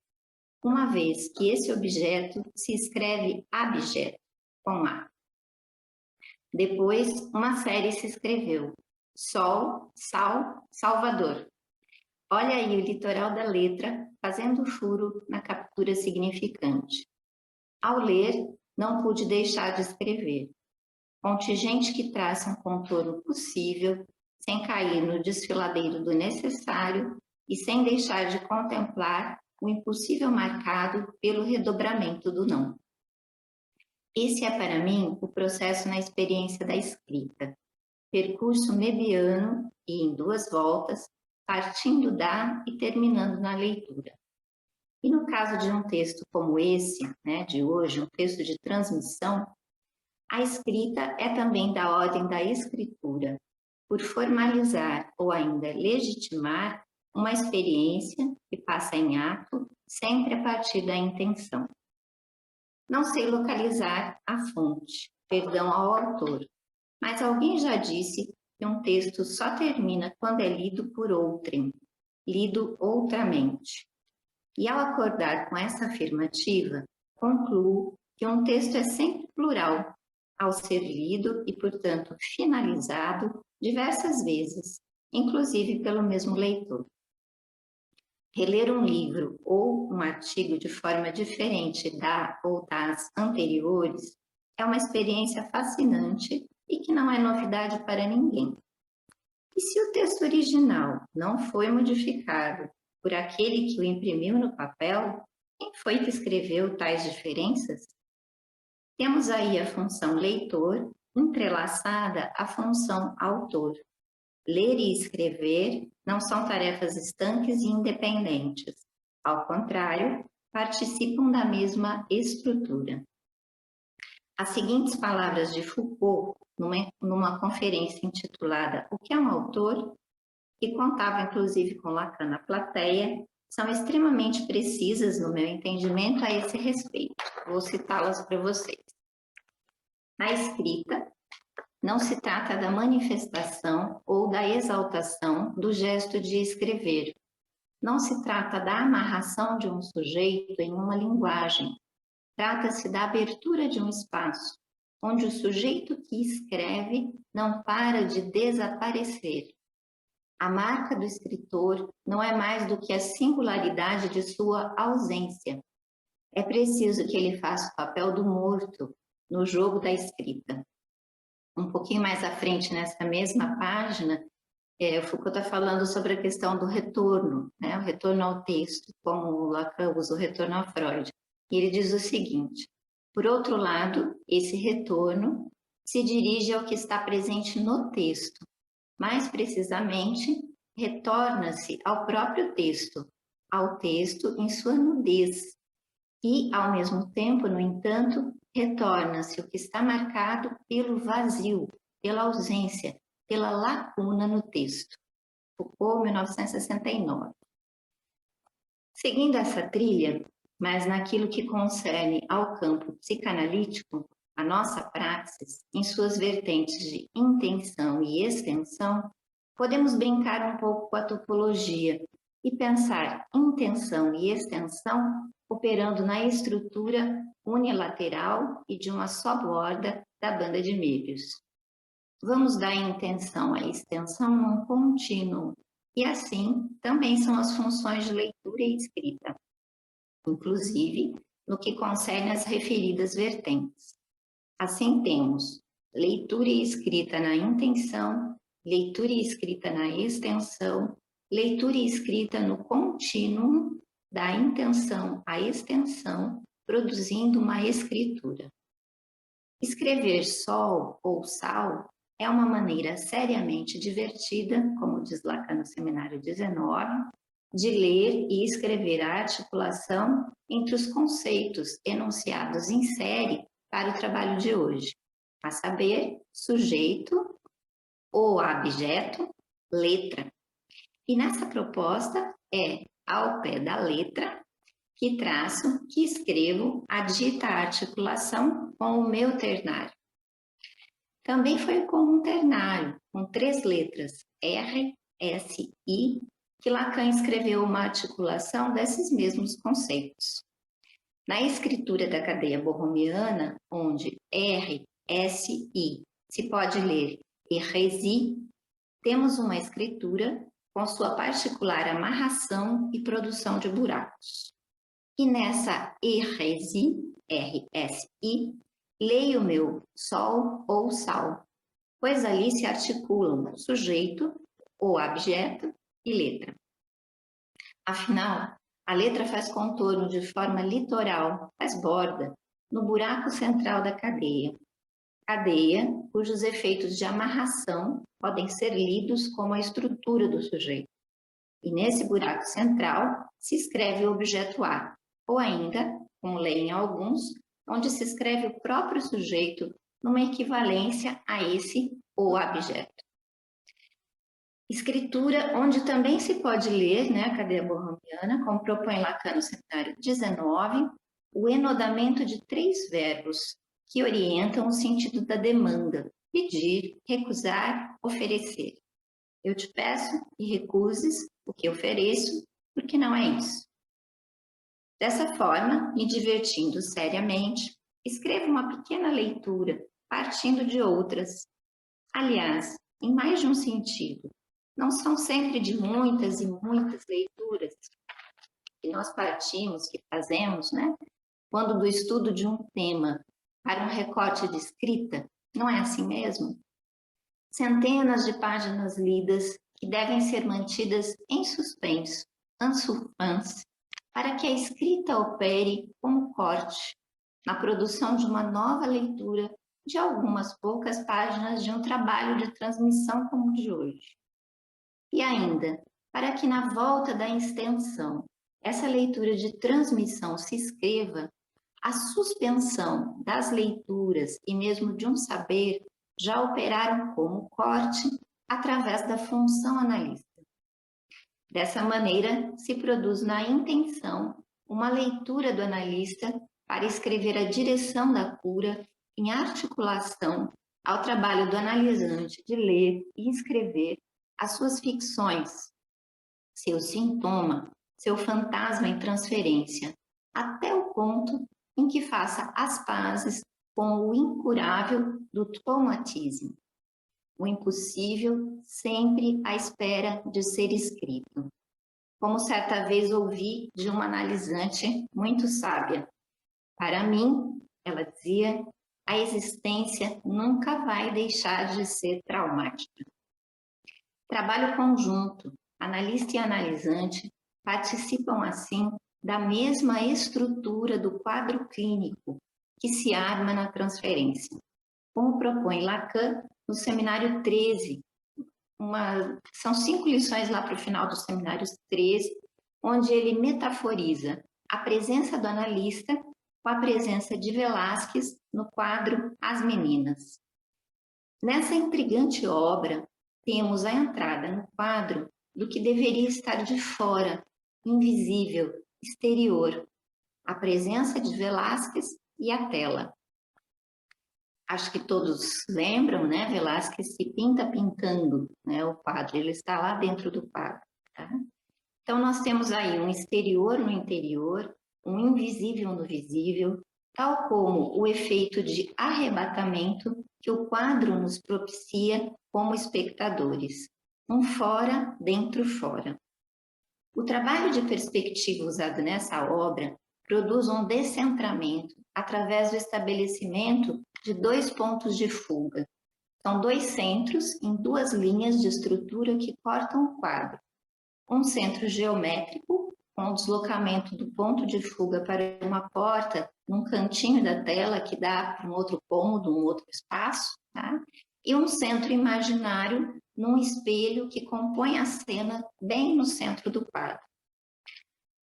C: uma vez que esse objeto se escreve abjeto, com A. Depois, uma série se escreveu, sol, sal, Salvador. Olha aí o litoral da letra, fazendo furo na captura significante. Ao ler, não pude deixar de escrever. Contingente que traça um contorno possível, sem cair no desfiladeiro do necessário, e sem deixar de contemplar o impossível marcado pelo redobramento do não. Esse é, para mim, o processo na experiência da escrita. Percurso mebiano e em 2 voltas, partindo da e terminando na leitura. E no caso de um texto como esse, né, de hoje, um texto de transmissão, a escrita é também da ordem da escritura, por formalizar ou ainda legitimar uma experiência que passa em ato, sempre a partir da intenção. Não sei localizar a fonte, perdão ao autor, mas alguém já disse que um texto só termina quando é lido por outrem, lido outramente. E ao acordar com essa afirmativa, concluo que um texto é sempre plural, ao ser lido e, portanto, finalizado diversas vezes, inclusive pelo mesmo leitor. Reler um livro ou um artigo de forma diferente da ou das anteriores é uma experiência fascinante e que não é novidade para ninguém. E se o texto original não foi modificado por aquele que o imprimiu no papel, quem foi que escreveu tais diferenças? Temos aí a função leitor entrelaçada à função autor. Ler e escrever não são tarefas estanques e independentes. Ao contrário, participam da mesma estrutura. As seguintes palavras de Foucault, numa conferência intitulada O que é um autor?, que contava inclusive com Lacan na plateia, são extremamente precisas no meu entendimento a esse respeito. Vou citá-las para vocês. Na escrita, não se trata da manifestação ou da exaltação do gesto de escrever. Não se trata da amarração de um sujeito em uma linguagem. Trata-se da abertura de um espaço, onde o sujeito que escreve não para de desaparecer. A marca do escritor não é mais do que a singularidade de sua ausência. É preciso que ele faça o papel do morto no jogo da escrita. Um pouquinho mais à frente, nessa mesma página, o Foucault está falando sobre a questão do retorno, né? O retorno ao texto, como o Lacan usa o retorno a Freud. E ele diz o seguinte: por outro lado, esse retorno se dirige ao que está presente no texto. Mais precisamente, retorna-se ao próprio texto, ao texto em sua nudez. E, ao mesmo tempo, no entanto, retorna-se o que está marcado pelo vazio, pela ausência, pela lacuna no texto. Foucault, 1969. Seguindo essa trilha, mas naquilo que concerne ao campo psicanalítico, a nossa praxis, em suas vertentes de intenção e extensão, podemos brincar um pouco com a topologia e pensar intenção e extensão operando na estrutura unilateral e de uma só borda da banda de Möbius. Vamos dar intenção à extensão num contínuo, e assim também são as funções de leitura e escrita, inclusive no que concerne as referidas vertentes. Assim temos leitura e escrita na intenção, leitura e escrita na extensão, leitura e escrita no contínuo da intenção à extensão, produzindo uma escritura. Escrever sol ou sal é uma maneira seriamente divertida, como diz Lacan no Seminário 19, de ler e escrever a articulação entre os conceitos enunciados em série para o trabalho de hoje, a saber, sujeito ou abjeto, letra. E nessa proposta é, ao pé da letra, que traço, que escrevo a dita articulação com o meu ternário. Também foi com um ternário, com 3 letras, R, S, I, que Lacan escreveu uma articulação desses mesmos conceitos. Na escritura da cadeia borromiana, onde R, S, I se pode ler erresi, temos uma escritura com sua particular amarração e produção de buracos. E nessa erresi, R-S-I, leio o meu sol ou sal, pois ali se articulam sujeito ou abjeto e letra. Afinal, a letra faz contorno de forma litoral, faz borda, no buraco central da cadeia. Cadeia cujos efeitos de amarração podem ser lidos como a estrutura do sujeito. E nesse buraco central se escreve o objeto A, ou ainda, como leem alguns, onde se escreve o próprio sujeito numa equivalência a esse ou objeto. Escritura onde também se pode ler, né, a cadeia borromiana, como propõe Lacan no seminário 19, o enodamento de 3 verbos que orientam o sentido da demanda: pedir, recusar, oferecer. Eu te peço e recuses o que ofereço, porque não é isso. Dessa forma, me divertindo seriamente, escrevo uma pequena leitura, partindo de outras. Aliás, em mais de um sentido. Não são sempre de muitas e muitas leituras que nós partimos, que fazemos, né? Quando do estudo de um tema para um recorte de escrita, não é assim mesmo? Centenas de páginas lidas que devem ser mantidas em suspenso, en suspens, para que a escrita opere como corte na produção de uma nova leitura de algumas poucas páginas de um trabalho de transmissão como o de hoje. E ainda, para que na volta da extensão, essa leitura de transmissão se escreva, a suspensão das leituras e mesmo de um saber já operaram como corte através da função analista. Dessa maneira, se produz na intenção uma leitura do analista para escrever a direção da cura em articulação ao trabalho do analisante de ler e escrever as suas ficções, seu sintoma, seu fantasma em transferência, até o ponto em que faça as pazes com o incurável do traumatismo, o impossível sempre à espera de ser escrito. Como certa vez ouvi de uma analisante muito sábia, para mim, ela dizia, a existência nunca vai deixar de ser traumática. Trabalho conjunto, analista e analisante participam assim da mesma estrutura do quadro clínico que se arma na transferência, como propõe Lacan no seminário 13. São 5 lições lá para o final do seminário 13, onde ele metaforiza a presença do analista com a presença de Velázquez no quadro As Meninas. Nessa intrigante obra, temos a entrada no quadro do que deveria estar de fora, invisível, exterior, a presença de Velázquez e a tela. Acho que todos lembram, né? Velázquez se pinta pintando, né? O quadro, ele está lá dentro do quadro. Tá? Então, nós temos aí um exterior no interior, um invisível no visível, tal como o efeito de arrebatamento que o quadro nos propicia como espectadores. Um fora, dentro, fora. O trabalho de perspectiva usado nessa obra produz um descentramento através do estabelecimento de 2 pontos de fuga. São 2 centros em 2 linhas de estrutura que cortam o quadro. Um centro geométrico, com o deslocamento do ponto de fuga para uma porta num cantinho da tela que dá para um outro cômodo, um outro espaço, tá? E um centro imaginário num espelho que compõe a cena bem no centro do quadro.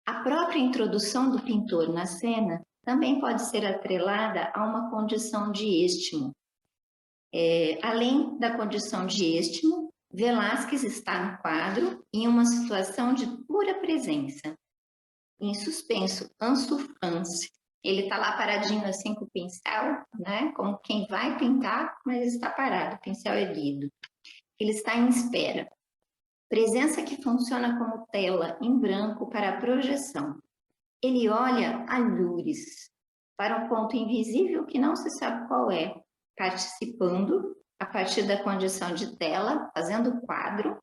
C: A própria introdução do pintor na cena também pode ser atrelada a uma condição de êstimo. Além da condição de êstimo, Velázquez está no quadro em uma situação de pura presença. Em suspenso, en suspens. Ele está lá paradinho assim com o pincel, né? Como quem vai pintar, mas está parado, pincel erguido. Ele está em espera. Presença que funciona como tela em branco para a projeção. Ele olha alures para um ponto invisível que não se sabe qual é, participando, a partir da condição de tela, fazendo quadro,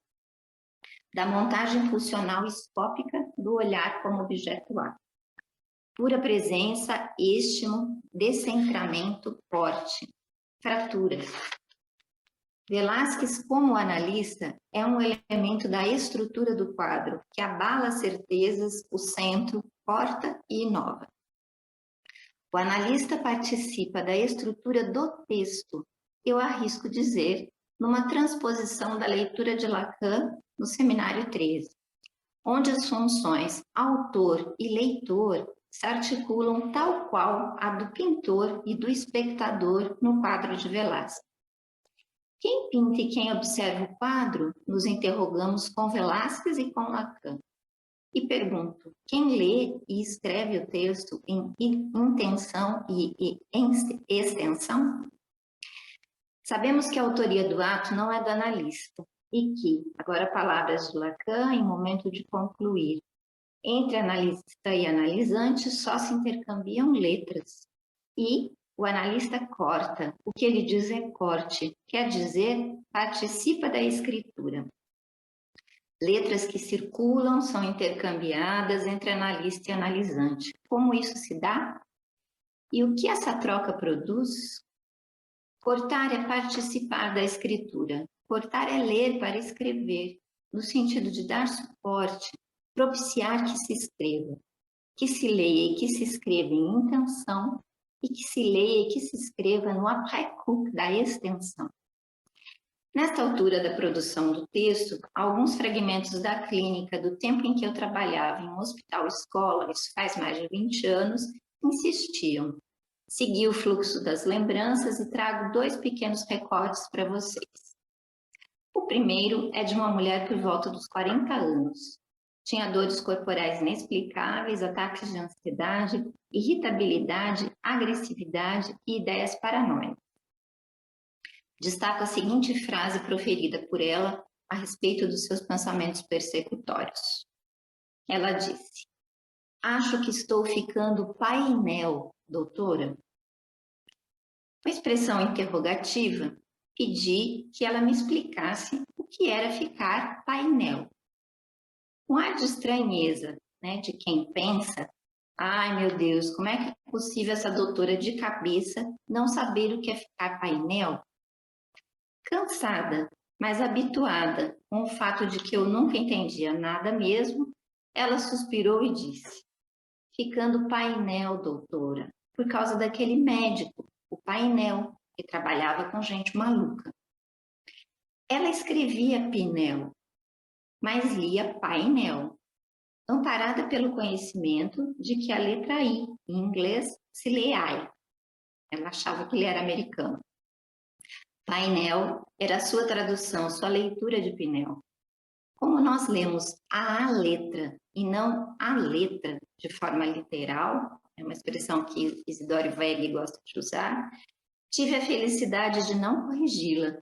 C: da montagem funcional escópica do olhar como objeto A. Pura presença, êstimo, descentramento, corte, fraturas. Velázquez, como analista, é um elemento da estrutura do quadro, que abala as certezas, o centro, corta e inova. O analista participa da estrutura do texto, eu arrisco dizer, numa transposição da leitura de Lacan no Seminário 13, onde as funções autor e leitor se articulam tal qual a do pintor e do espectador no quadro de Velázquez. Quem pinta e quem observa o quadro, nos interrogamos com Velázquez e com Lacan. E pergunto, quem lê e escreve o texto em intenção e extensão? Sabemos que a autoria do ato não é do analista e que, agora palavras de Lacan em momento de concluir, entre analista e analisante só se intercambiam letras e o analista corta, o que ele diz é corte, quer dizer, participa da escritura. Letras que circulam são intercambiadas entre analista e analisante. Como isso se dá? E o que essa troca produz? Cortar é participar da escritura. Cortar é ler para escrever, no sentido de dar suporte, propiciar que se escreva, que se leia e que se escreva em intenção, e que se leia e que se escreva no après-coup da extensão. Nesta altura da produção do texto, alguns fragmentos da clínica do tempo em que eu trabalhava em um hospital-escola, isso faz mais de 20 anos, insistiam. Segui o fluxo das lembranças e trago 2 pequenos recortes para vocês. O primeiro é de uma mulher por volta dos 40 anos. Tinha dores corporais inexplicáveis, ataques de ansiedade, irritabilidade, agressividade e ideias paranoicas. Destaco a seguinte frase proferida por ela a respeito dos seus pensamentos persecutórios. Ela disse: "Acho que estou ficando painel, doutora." Com expressão interrogativa, pedi que ela me explicasse o que era ficar painel. Com ar de estranheza, né, de quem pensa, ai meu Deus, como é que é possível essa doutora de cabeça não saber o que é ficar painel? Cansada, mas habituada com o fato de que eu nunca entendia nada mesmo, ela suspirou e disse: "Ficando painel, doutora, por causa daquele médico, o painel, que trabalhava com gente maluca." Ela escrevia Pinel, mas lia painel, amparada pelo conhecimento de que a letra I, em inglês, se lê I. Ela achava que ele era americano. Painel era a sua tradução, sua leitura de Pinel. Como nós lemos a letra e não a letra de forma literal, é uma expressão que Isidore Wegg gosta de usar, tive a felicidade de não corrigi-la.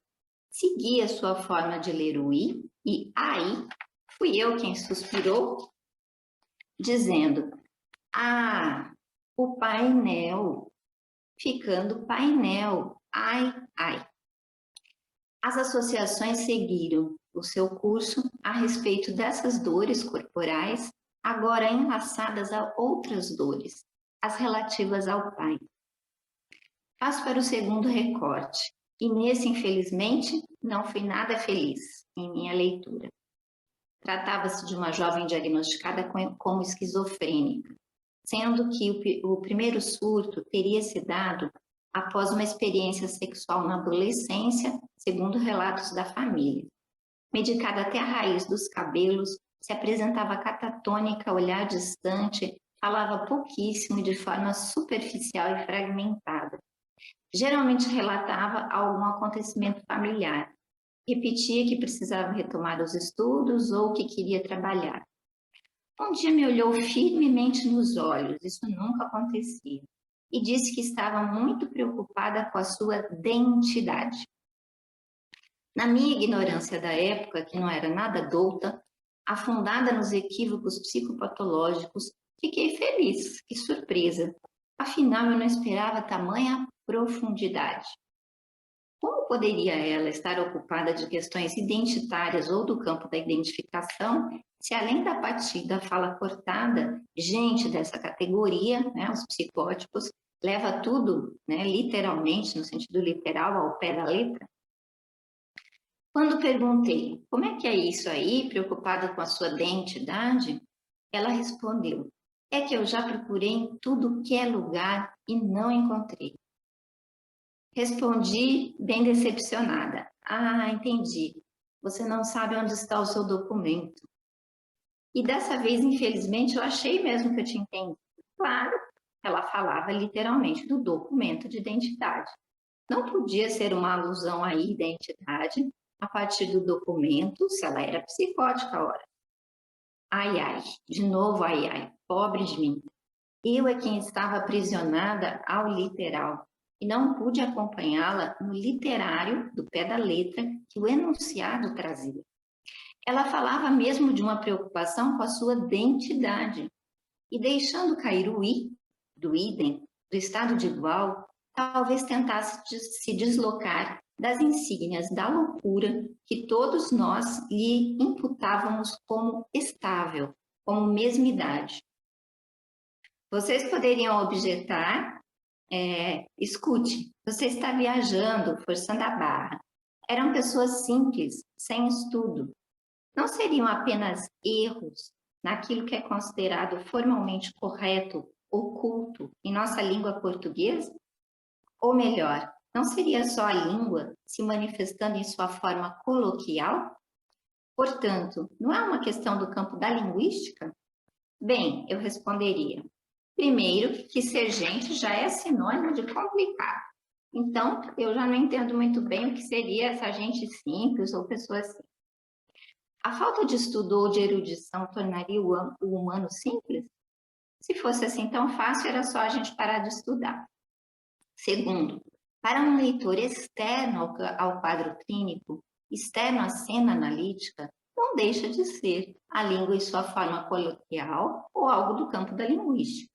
C: Segui a sua forma de ler o I e aí fui eu quem suspirou, dizendo: "Ah, o painel, ficando painel, ai, ai." As associações seguiram o seu curso a respeito dessas dores corporais, agora enlaçadas a outras dores, as relativas ao pai. Passo para o segundo recorte, e nesse, infelizmente, não fui nada feliz em minha leitura. Tratava-se de uma jovem diagnosticada como esquizofrênica, sendo que o primeiro surto teria se dado após uma experiência sexual na adolescência, segundo relatos da família. Medicada até a raiz dos cabelos, se apresentava catatônica, olhar distante, falava pouquíssimo e de forma superficial e fragmentada. Geralmente relatava algum acontecimento familiar. Repetia que precisava retomar os estudos ou que queria trabalhar. Um dia me olhou firmemente nos olhos, isso nunca acontecia, e disse que estava muito preocupada com a sua identidade. Na minha ignorância da época, que não era nada douta, afundada nos equívocos psicopatológicos, fiquei feliz e surpresa. Afinal, eu não esperava tamanha profundidade. Como poderia ela estar ocupada de questões identitárias ou do campo da identificação, se além da batida, fala cortada, gente dessa categoria, né, os psicóticos, leva tudo, né, literalmente, no sentido literal, ao pé da letra? Quando perguntei, como é que é isso aí, preocupada com a sua identidade, ela respondeu, é que eu já procurei em tudo que é lugar e não encontrei. Respondi bem decepcionada. Ah, entendi. Você não sabe onde está o seu documento. E dessa vez, infelizmente, eu achei mesmo que eu tinha entendido. Claro, ela falava literalmente do documento de identidade. Não podia ser uma alusão à identidade a partir do documento, se ela era psicótica, ora. Ai, ai, de novo, ai, ai, pobre de mim. Eu é quem estava aprisionada ao literal e não pude acompanhá-la no literário do pé da letra que o enunciado trazia. Ela falava mesmo de uma preocupação com a sua identidade e deixando cair o i, do idem, do estado de igual, talvez tentasse se deslocar das insígnias da loucura que todos nós lhe imputávamos como estável, como mesmidade. Vocês poderiam objetar, escute, você está viajando, forçando a barra. Eram pessoas simples, sem estudo. Não seriam apenas erros naquilo que é considerado formalmente correto, oculto em nossa língua portuguesa? Ou melhor, não seria só a língua se manifestando em sua forma coloquial? Portanto, não é uma questão do campo da linguística? Bem, eu responderia. Primeiro, que ser gente já é sinônimo de complicado. Então, eu já não entendo muito bem o que seria essa gente simples ou pessoa simples. A falta de estudo ou de erudição tornaria o humano simples? Se fosse assim tão fácil, era só a gente parar de estudar. Segundo, para um leitor externo ao quadro clínico, externo à cena analítica, não deixa de ser a língua em sua forma coloquial ou algo do campo da linguística.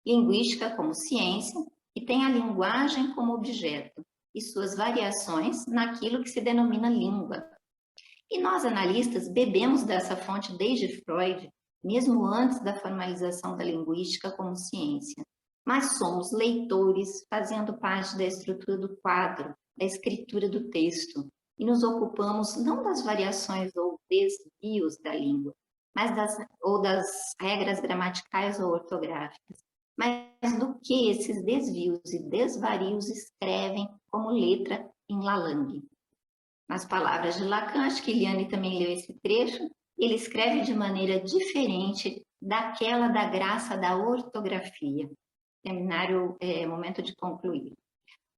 C: Linguística como ciência, que tem a linguagem como objeto e suas variações naquilo que se denomina língua. E nós, analistas, bebemos dessa fonte desde Freud, mesmo antes da formalização da linguística como ciência. Mas somos leitores, fazendo parte da estrutura do quadro, da escritura do texto, e nos ocupamos não das variações ou desvios da língua, mas das regras gramaticais ou ortográficas, mas do que esses desvios e desvarios escrevem como letra em Lalang. Nas palavras de Lacan, acho que Eliane também leu esse trecho, ele escreve de maneira diferente daquela da graça da ortografia. Seminário, momento de concluir.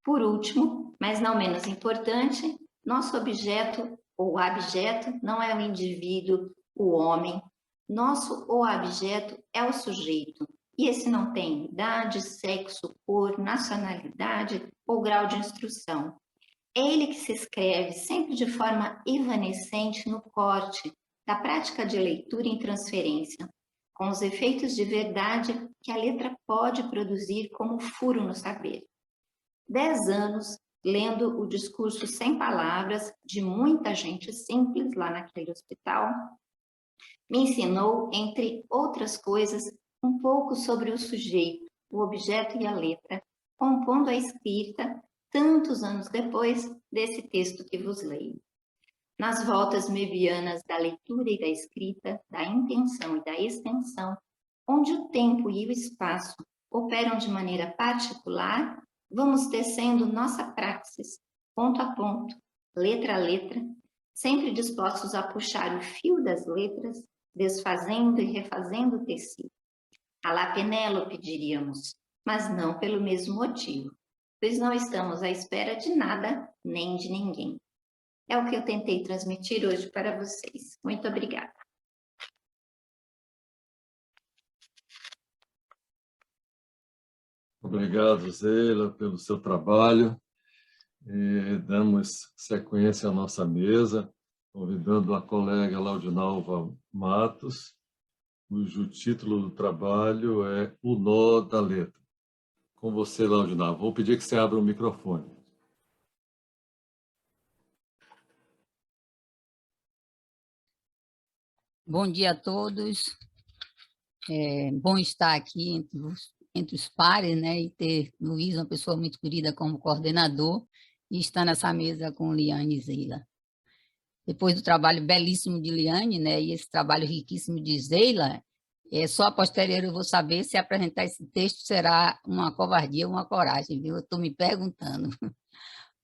C: Por último, mas não menos importante, nosso objeto ou abjeto não é o indivíduo, o homem. Nosso objeto é o sujeito. E esse não tem idade, sexo, cor, nacionalidade ou grau de instrução. É ele que se escreve sempre de forma evanescente no corte da prática de leitura em transferência, com os efeitos de verdade que a letra pode produzir como furo no saber. 10 anos lendo o discurso sem palavras de muita gente simples lá naquele hospital, me ensinou, entre outras coisas, um pouco sobre o sujeito, o objeto e a letra, compondo a escrita tantos anos depois desse texto que vos leio. Nas voltas mebianas da leitura e da escrita, da intenção e da extensão, onde o tempo e o espaço operam de maneira particular, vamos tecendo nossa praxis, ponto a ponto, letra a letra, sempre dispostos a puxar o fio das letras, desfazendo e refazendo o tecido. A lá Penélope, diríamos, mas não pelo mesmo motivo, pois não estamos à espera de nada nem de ninguém. É o que eu tentei transmitir hoje para vocês. Muito obrigada.
B: Obrigado, Zeila, pelo seu trabalho. Damos sequência à nossa mesa, convidando a colega Laudinalva Matos, cujo título do trabalho é O Nó da Letra. Com você, Laudinalva. Vou pedir que você abra o microfone.
D: Bom dia a todos. É bom estar aqui entre os pares, né? E ter Luiz, uma pessoa muito querida, como coordenador, e estar nessa mesa com Liane e Zeila. depois do trabalho belíssimo de Liane, né, e esse trabalho riquíssimo de Zeila, só a posteriori eu vou saber se apresentar esse texto será uma covardia ou uma coragem, viu? Eu estou me perguntando.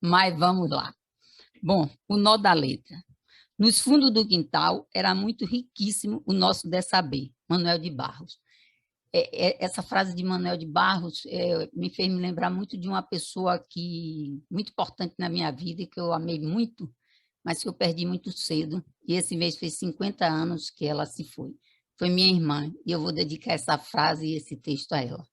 D: Mas vamos lá. Bom, o nó da letra. Nos fundos do quintal era muito riquíssimo o nosso saber, Manuel de Barros. Essa frase de Manuel de Barros me fez me lembrar muito de uma pessoa muito importante na minha vida e que eu amei muito, mas que eu perdi muito cedo. E esse mês fez 50 anos que ela se foi. Foi minha irmã, e eu vou dedicar essa frase e esse texto a ela.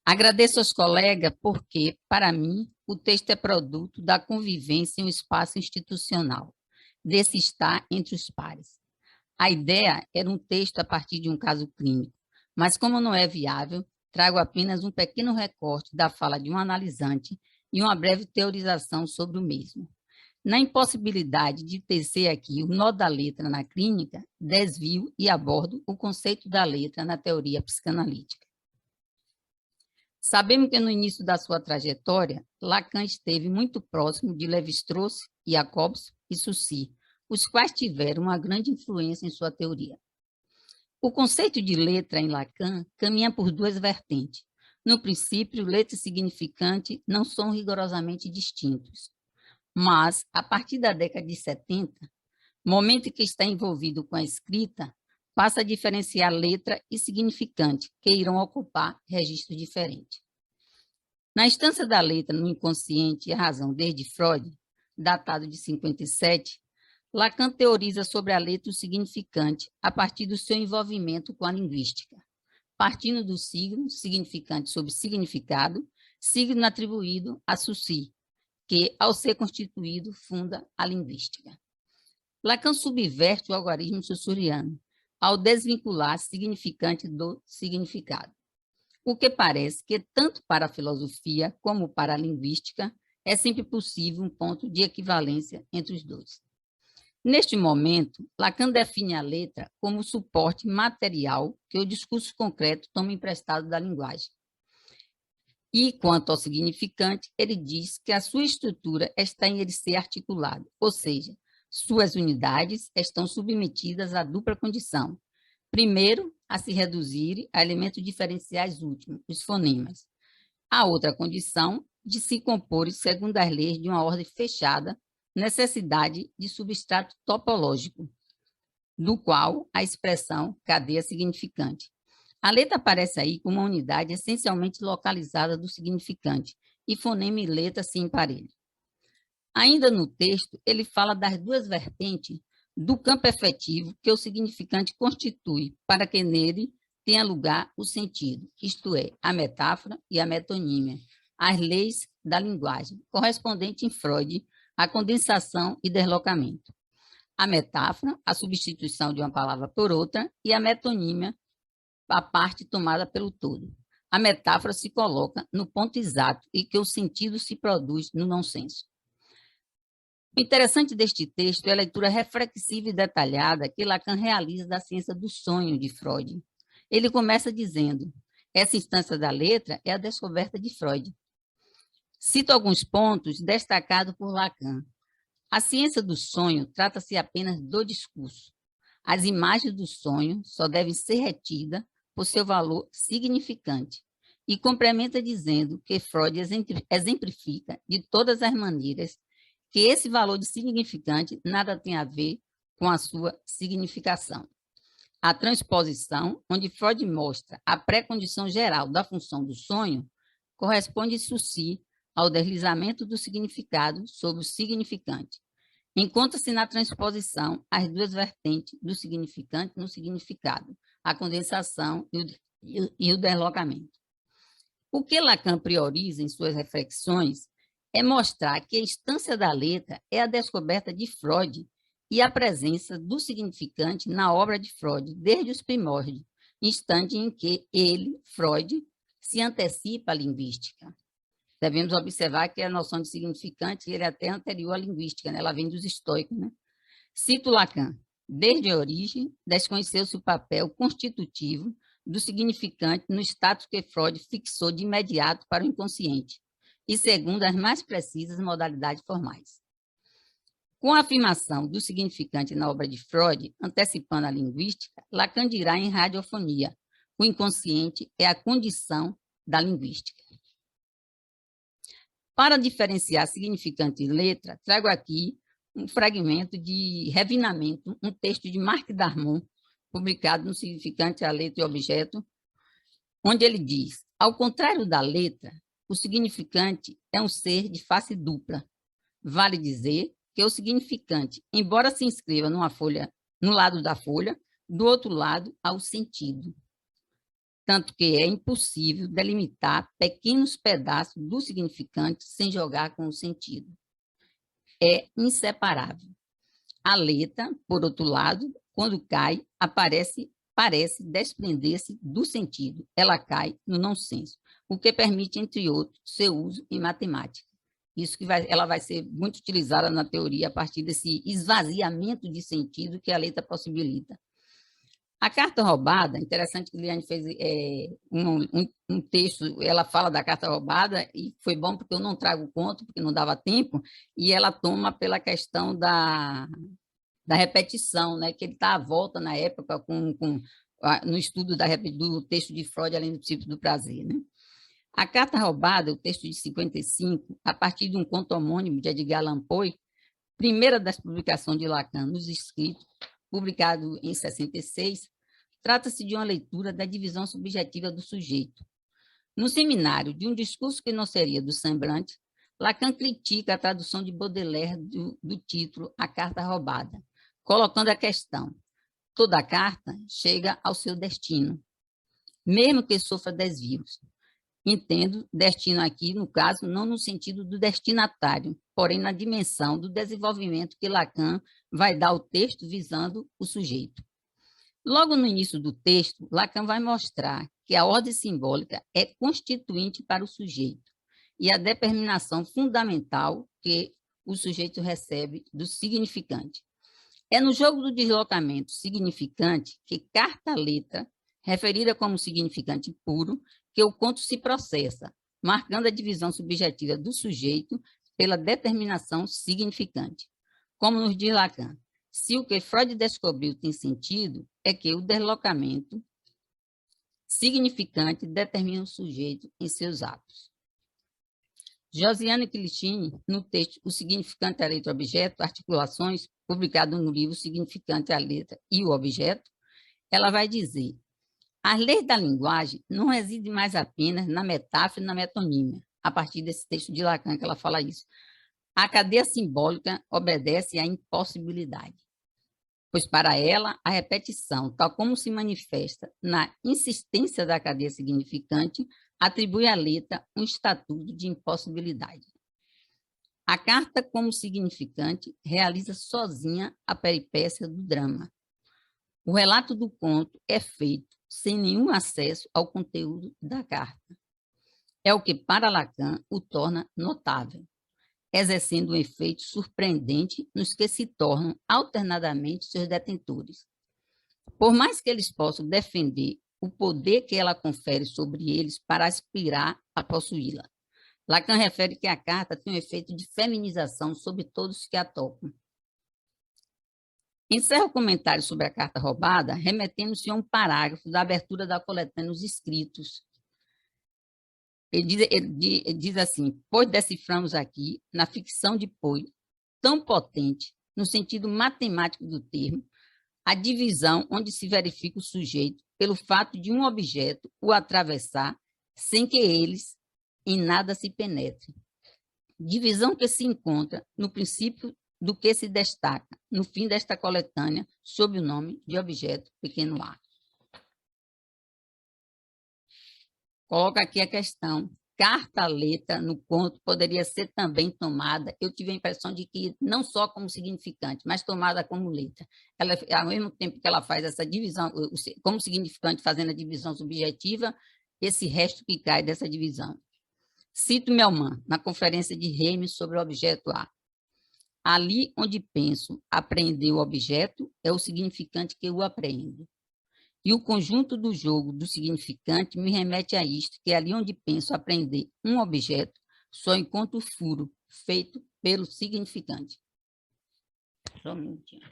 D: Agradeço aos colegas porque, para mim, o texto é produto da convivência em um espaço institucional, desse estar entre os pares. A ideia era um texto a partir de um caso clínico, mas como não é viável, trago apenas um pequeno recorte da fala de um analisante e uma breve teorização sobre o mesmo. Na impossibilidade de tecer aqui o nó da letra na clínica, desvio e abordo o conceito da letra na teoria psicanalítica. Sabemos que no início da sua trajetória, Lacan esteve muito próximo de Lévi-Strauss, Jacobs e Saussure, os quais tiveram uma grande influência em sua teoria. O conceito de letra em Lacan caminha por duas vertentes. No princípio, letra e significante não são rigorosamente distintos, mas, a partir da década de 70, momento em que está envolvido com a escrita, passa a diferenciar letra e significante, que irão ocupar registros diferentes. Na instância da letra no inconsciente e a razão desde Freud, datado de 57, Lacan teoriza sobre a letra e o significante a partir do seu envolvimento com a linguística, partindo do signo, significante sobre significado, signo atribuído a Saussure, que, ao ser constituído, funda a linguística. Lacan subverte o algarismo saussuriano, ao desvincular significante do significado. O que parece que, tanto para a filosofia como para a linguística, é sempre possível um ponto de equivalência entre os dois. Neste momento, Lacan define a letra como suporte material que o discurso concreto toma emprestado da linguagem. E, quanto ao significante, ele diz que a sua estrutura está em ele ser articulado, ou seja, suas unidades estão submetidas à dupla condição. Primeiro, a se reduzir a elementos diferenciais últimos, os fonemas. A outra condição, de se compor segundo as leis de uma ordem fechada, necessidade de substrato topológico, do qual a expressão cadeia significante. A letra aparece aí como uma unidade essencialmente localizada do significante, e fonema e letra se emparelham. Ainda no texto, ele fala das duas vertentes do campo efetivo que o significante constitui, para que nele tenha lugar o sentido, isto é, a metáfora e a metonímia, as leis da linguagem, correspondente em Freud à condensação e deslocamento. A metáfora, a substituição de uma palavra por outra, e a metonímia, a parte tomada pelo todo. A metáfora se coloca no ponto exato e que o sentido se produz no não-senso. O interessante deste texto é a leitura reflexiva e detalhada que Lacan realiza da ciência do sonho de Freud. Ele começa dizendo: essa instância da letra é a descoberta de Freud. Cito alguns pontos destacados por Lacan. A ciência do sonho trata-se apenas do discurso. As imagens do sonho só devem ser retidas por seu valor significante, e complementa dizendo que Freud exemplifica de todas as maneiras que esse valor de significante nada tem a ver com a sua significação. A transposição, onde Freud mostra a pré-condição geral da função do sonho, corresponde em Saussure ao deslizamento do significado sobre o significante. Encontra-se na transposição as duas vertentes do significante no significado, a condensação e o deslocamento. O que Lacan prioriza em suas reflexões é mostrar que a instância da letra é a descoberta de Freud e a presença do significante na obra de Freud desde os primórdios, instante em que ele, Freud, se antecipa à linguística. Devemos observar que a noção de significante ele é até anterior à linguística, né? Ela vem dos estoicos. Né? Cito Lacan: desde a origem, desconheceu-se o papel constitutivo do significante no status que Freud fixou de imediato para o inconsciente, e segundo as mais precisas modalidades formais. Com a afirmação do significante na obra de Freud, antecipando a linguística, Lacan dirá em Radiofonia: o inconsciente é a condição da linguística. Para diferenciar significante e letra, trago aqui um fragmento de Refinamento, um texto de Marc Darmon, publicado no Significante, a Letra e o Objeto, onde ele diz: ao contrário da letra, o significante é um ser de face dupla. Vale dizer que o significante, embora se inscreva numa folha, no lado da folha, do outro lado há o sentido. Tanto que é impossível delimitar pequenos pedaços do significante sem jogar com o sentido. É inseparável. A letra, por outro lado, quando cai, parece desprender-se do sentido. Ela cai no não senso, o que permite, entre outros, seu uso em matemática. Isso que ela vai ser muito utilizada na teoria a partir desse esvaziamento de sentido que a letra possibilita. A carta roubada, interessante que Liane fez um texto, ela fala da carta roubada, e foi bom porque eu não trago o conto, porque não dava tempo, e ela toma pela questão da repetição, né, que ele está à volta na época no estudo do texto de Freud, Além do Princípio do Prazer. Né? A carta roubada, o texto de 55, a partir de um conto homônimo de Edgar Allan Poe, primeira das publicações de Lacan nos escritos, publicado em 66, trata-se de uma leitura da divisão subjetiva do sujeito. No seminário de um discurso que não seria do semblante, Lacan critica a tradução de Baudelaire do título A Carta Roubada, colocando a questão: toda carta chega ao seu destino, mesmo que sofra desvios. Entendo destino aqui, no caso, não no sentido do destinatário, porém na dimensão do desenvolvimento que Lacan vai dar ao texto visando o sujeito. Logo no início do texto, Lacan vai mostrar que a ordem simbólica é constituinte para o sujeito e a determinação fundamental que o sujeito recebe do significante. É no jogo do deslocamento significante que carta-letra, referida como significante puro, que o conto se processa, marcando a divisão subjetiva do sujeito pela determinação significante. Como nos diz Lacan, se o que Freud descobriu tem sentido, é que o deslocamento significante determina o sujeito em seus atos. Josiane Clichy, no texto O Significante, a Letra e o Objeto, Articulações, publicado no livro Significante, a Letra e o Objeto, ela vai dizer: as leis da linguagem não residem mais apenas na metáfora e na metonímia, a partir desse texto de Lacan que ela fala isso. A cadeia simbólica obedece à impossibilidade, pois para ela a repetição, tal como se manifesta na insistência da cadeia significante, atribui à letra um estatuto de impossibilidade. A carta, como significante, realiza sozinha a peripécia do drama. O relato do conto é feito sem nenhum acesso ao conteúdo da carta. É o que, para Lacan, o torna notável, exercendo um efeito surpreendente nos que se tornam alternadamente seus detentores. Por mais que eles possam defender o poder que ela confere sobre eles para aspirar a possuí-la, Lacan refere que a carta tem um efeito de feminização sobre todos que a tocam. Encerra o comentário sobre a carta roubada, remetendo-se a um parágrafo da abertura da coletânea Os Escritos. Ele diz assim: pois deciframos aqui, na ficção de Poe, tão potente, no sentido matemático do termo, a divisão onde se verifica o sujeito pelo fato de um objeto o atravessar sem que eles em nada se penetrem. Divisão que se encontra no princípio do que se destaca no fim desta coletânea sob o nome de objeto pequeno a. Coloca aqui a questão: carta-letra no conto poderia ser também tomada, eu tive a impressão de que não só como significante, mas tomada como letra. Ela, ao mesmo tempo que ela faz essa divisão, como significante, fazendo a divisão subjetiva, esse resto que cai dessa divisão. Cito Melman, na conferência de Reims sobre o objeto A. Ali onde penso apreender o objeto, é o significante que o apreendo. E o conjunto do jogo do significante me remete a isto, que ali onde penso aprender um objeto, só encontro o furo feito pelo significante. Só um minutinho.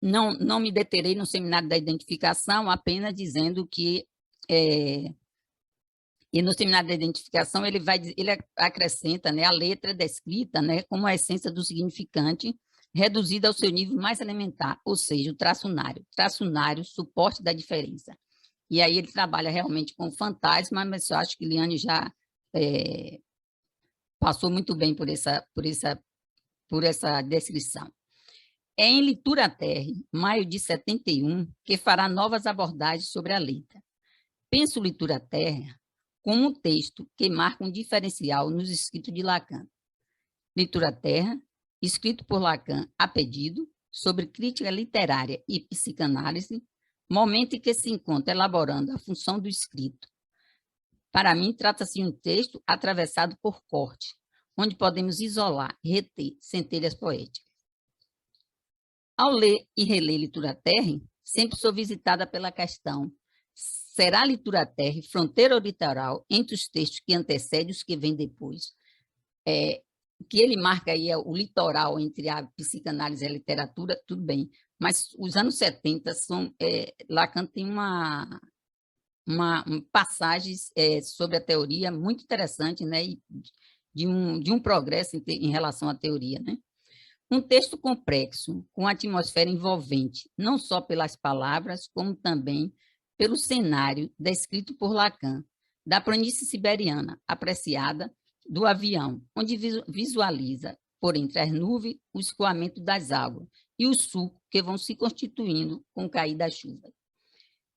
D: Não me deterei no seminário da identificação, apenas dizendo que e no seminário da identificação ele acrescenta, né, a letra descrita, né, como a essência do significante reduzida ao seu nível mais elementar, ou seja, o traçunário. Traçunário, suporte da diferença. E aí ele trabalha realmente com fantasma, mas eu acho que Liane já passou muito bem por essa descrição. É em Litura Terre, maio de 71, que fará novas abordagens sobre a letra. Penso Litura Terre como um texto que marca um diferencial nos escritos de Lacan. Litura Terre, escrito por Lacan a pedido, sobre crítica literária e psicanálise, momento em que se encontra elaborando a função do escrito. Para mim, trata-se de um texto atravessado por corte, onde podemos isolar e reter centelhas poéticas. Ao ler e reler Litura Terre, sempre sou visitada pela questão: será Litura Terre fronteira ou litoral entre os textos que antecedem e os que vêm depois? Que ele marca aí o litoral entre a psicanálise e a literatura, tudo bem, mas os anos 70 Lacan tem passagens sobre a teoria muito interessante, né, e de um progresso em relação à teoria, né? Um texto complexo, com atmosfera envolvente, não só pelas palavras, como também pelo cenário descrito por Lacan, da planície siberiana, apreciada do avião, onde visualiza, por entre as nuvens, o escoamento das águas e o sulco que vão se constituindo com o cair da chuva.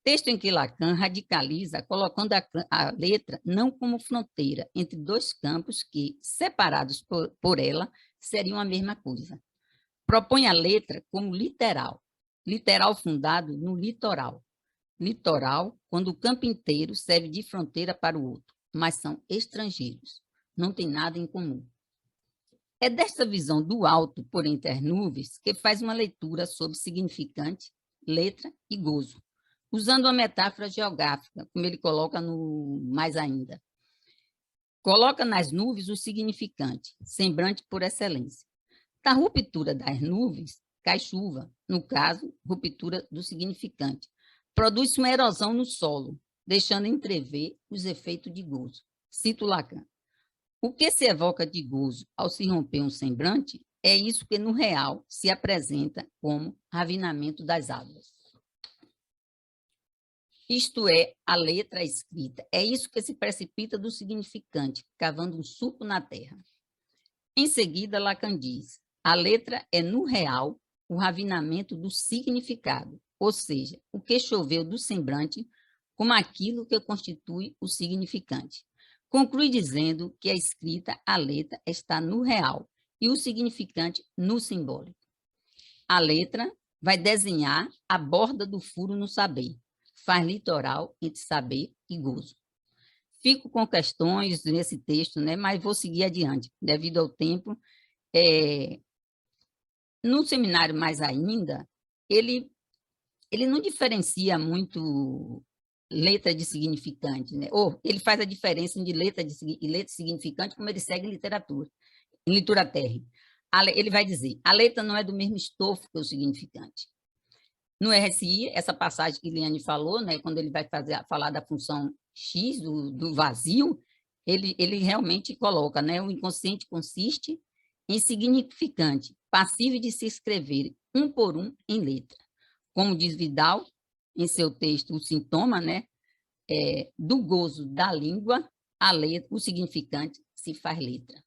D: Texto em que Lacan radicaliza, colocando a letra não como fronteira entre dois campos que, separados por ela, seriam a mesma coisa. Propõe a letra como literal, literal fundado no litoral. Litoral, quando o campo inteiro serve de fronteira para o outro, mas são estrangeiros, não tem nada em comum. É desta visão do alto por entre as nuvens que faz uma leitura sobre significante, letra e gozo, usando a metáfora geográfica, como ele coloca no mais ainda. Coloca nas nuvens o significante, semblante por excelência. Da ruptura das nuvens, cai chuva, no caso, ruptura do significante. Produz uma erosão no solo, deixando entrever os efeitos de gozo. Cito Lacan. O que se evoca de gozo ao se romper um semblante é isso que, no real, se apresenta como ravinamento das águas. Isto é, a letra escrita. É isso que se precipita do significante, cavando um sulco na terra. Em seguida, Lacan diz: a letra é, no real, o ravinamento do significado, ou seja, o que choveu do semblante como aquilo que constitui o significante. Conclui dizendo que a escrita, a letra, está no real e o significante no simbólico. A letra vai desenhar a borda do furo no saber, faz litoral entre saber e gozo. Fico com questões nesse texto, né, mas vou seguir adiante, devido ao tempo. No seminário mais ainda, ele não diferencia muito letra de significante, né? Ou ele faz a diferença entre letra e letra significante, como ele segue em literatura, em Litura Terre. Ele vai dizer: a letra não é do mesmo estofo que o significante. No RSI, essa passagem que Liane falou, né, quando ele vai falar da função X, do vazio, ele realmente coloca, né, o inconsciente consiste em significante, passível de se escrever um por um em letra. Como diz Vidal, em seu texto, o sintoma, né, do gozo da língua, a letra, o significante se faz letra.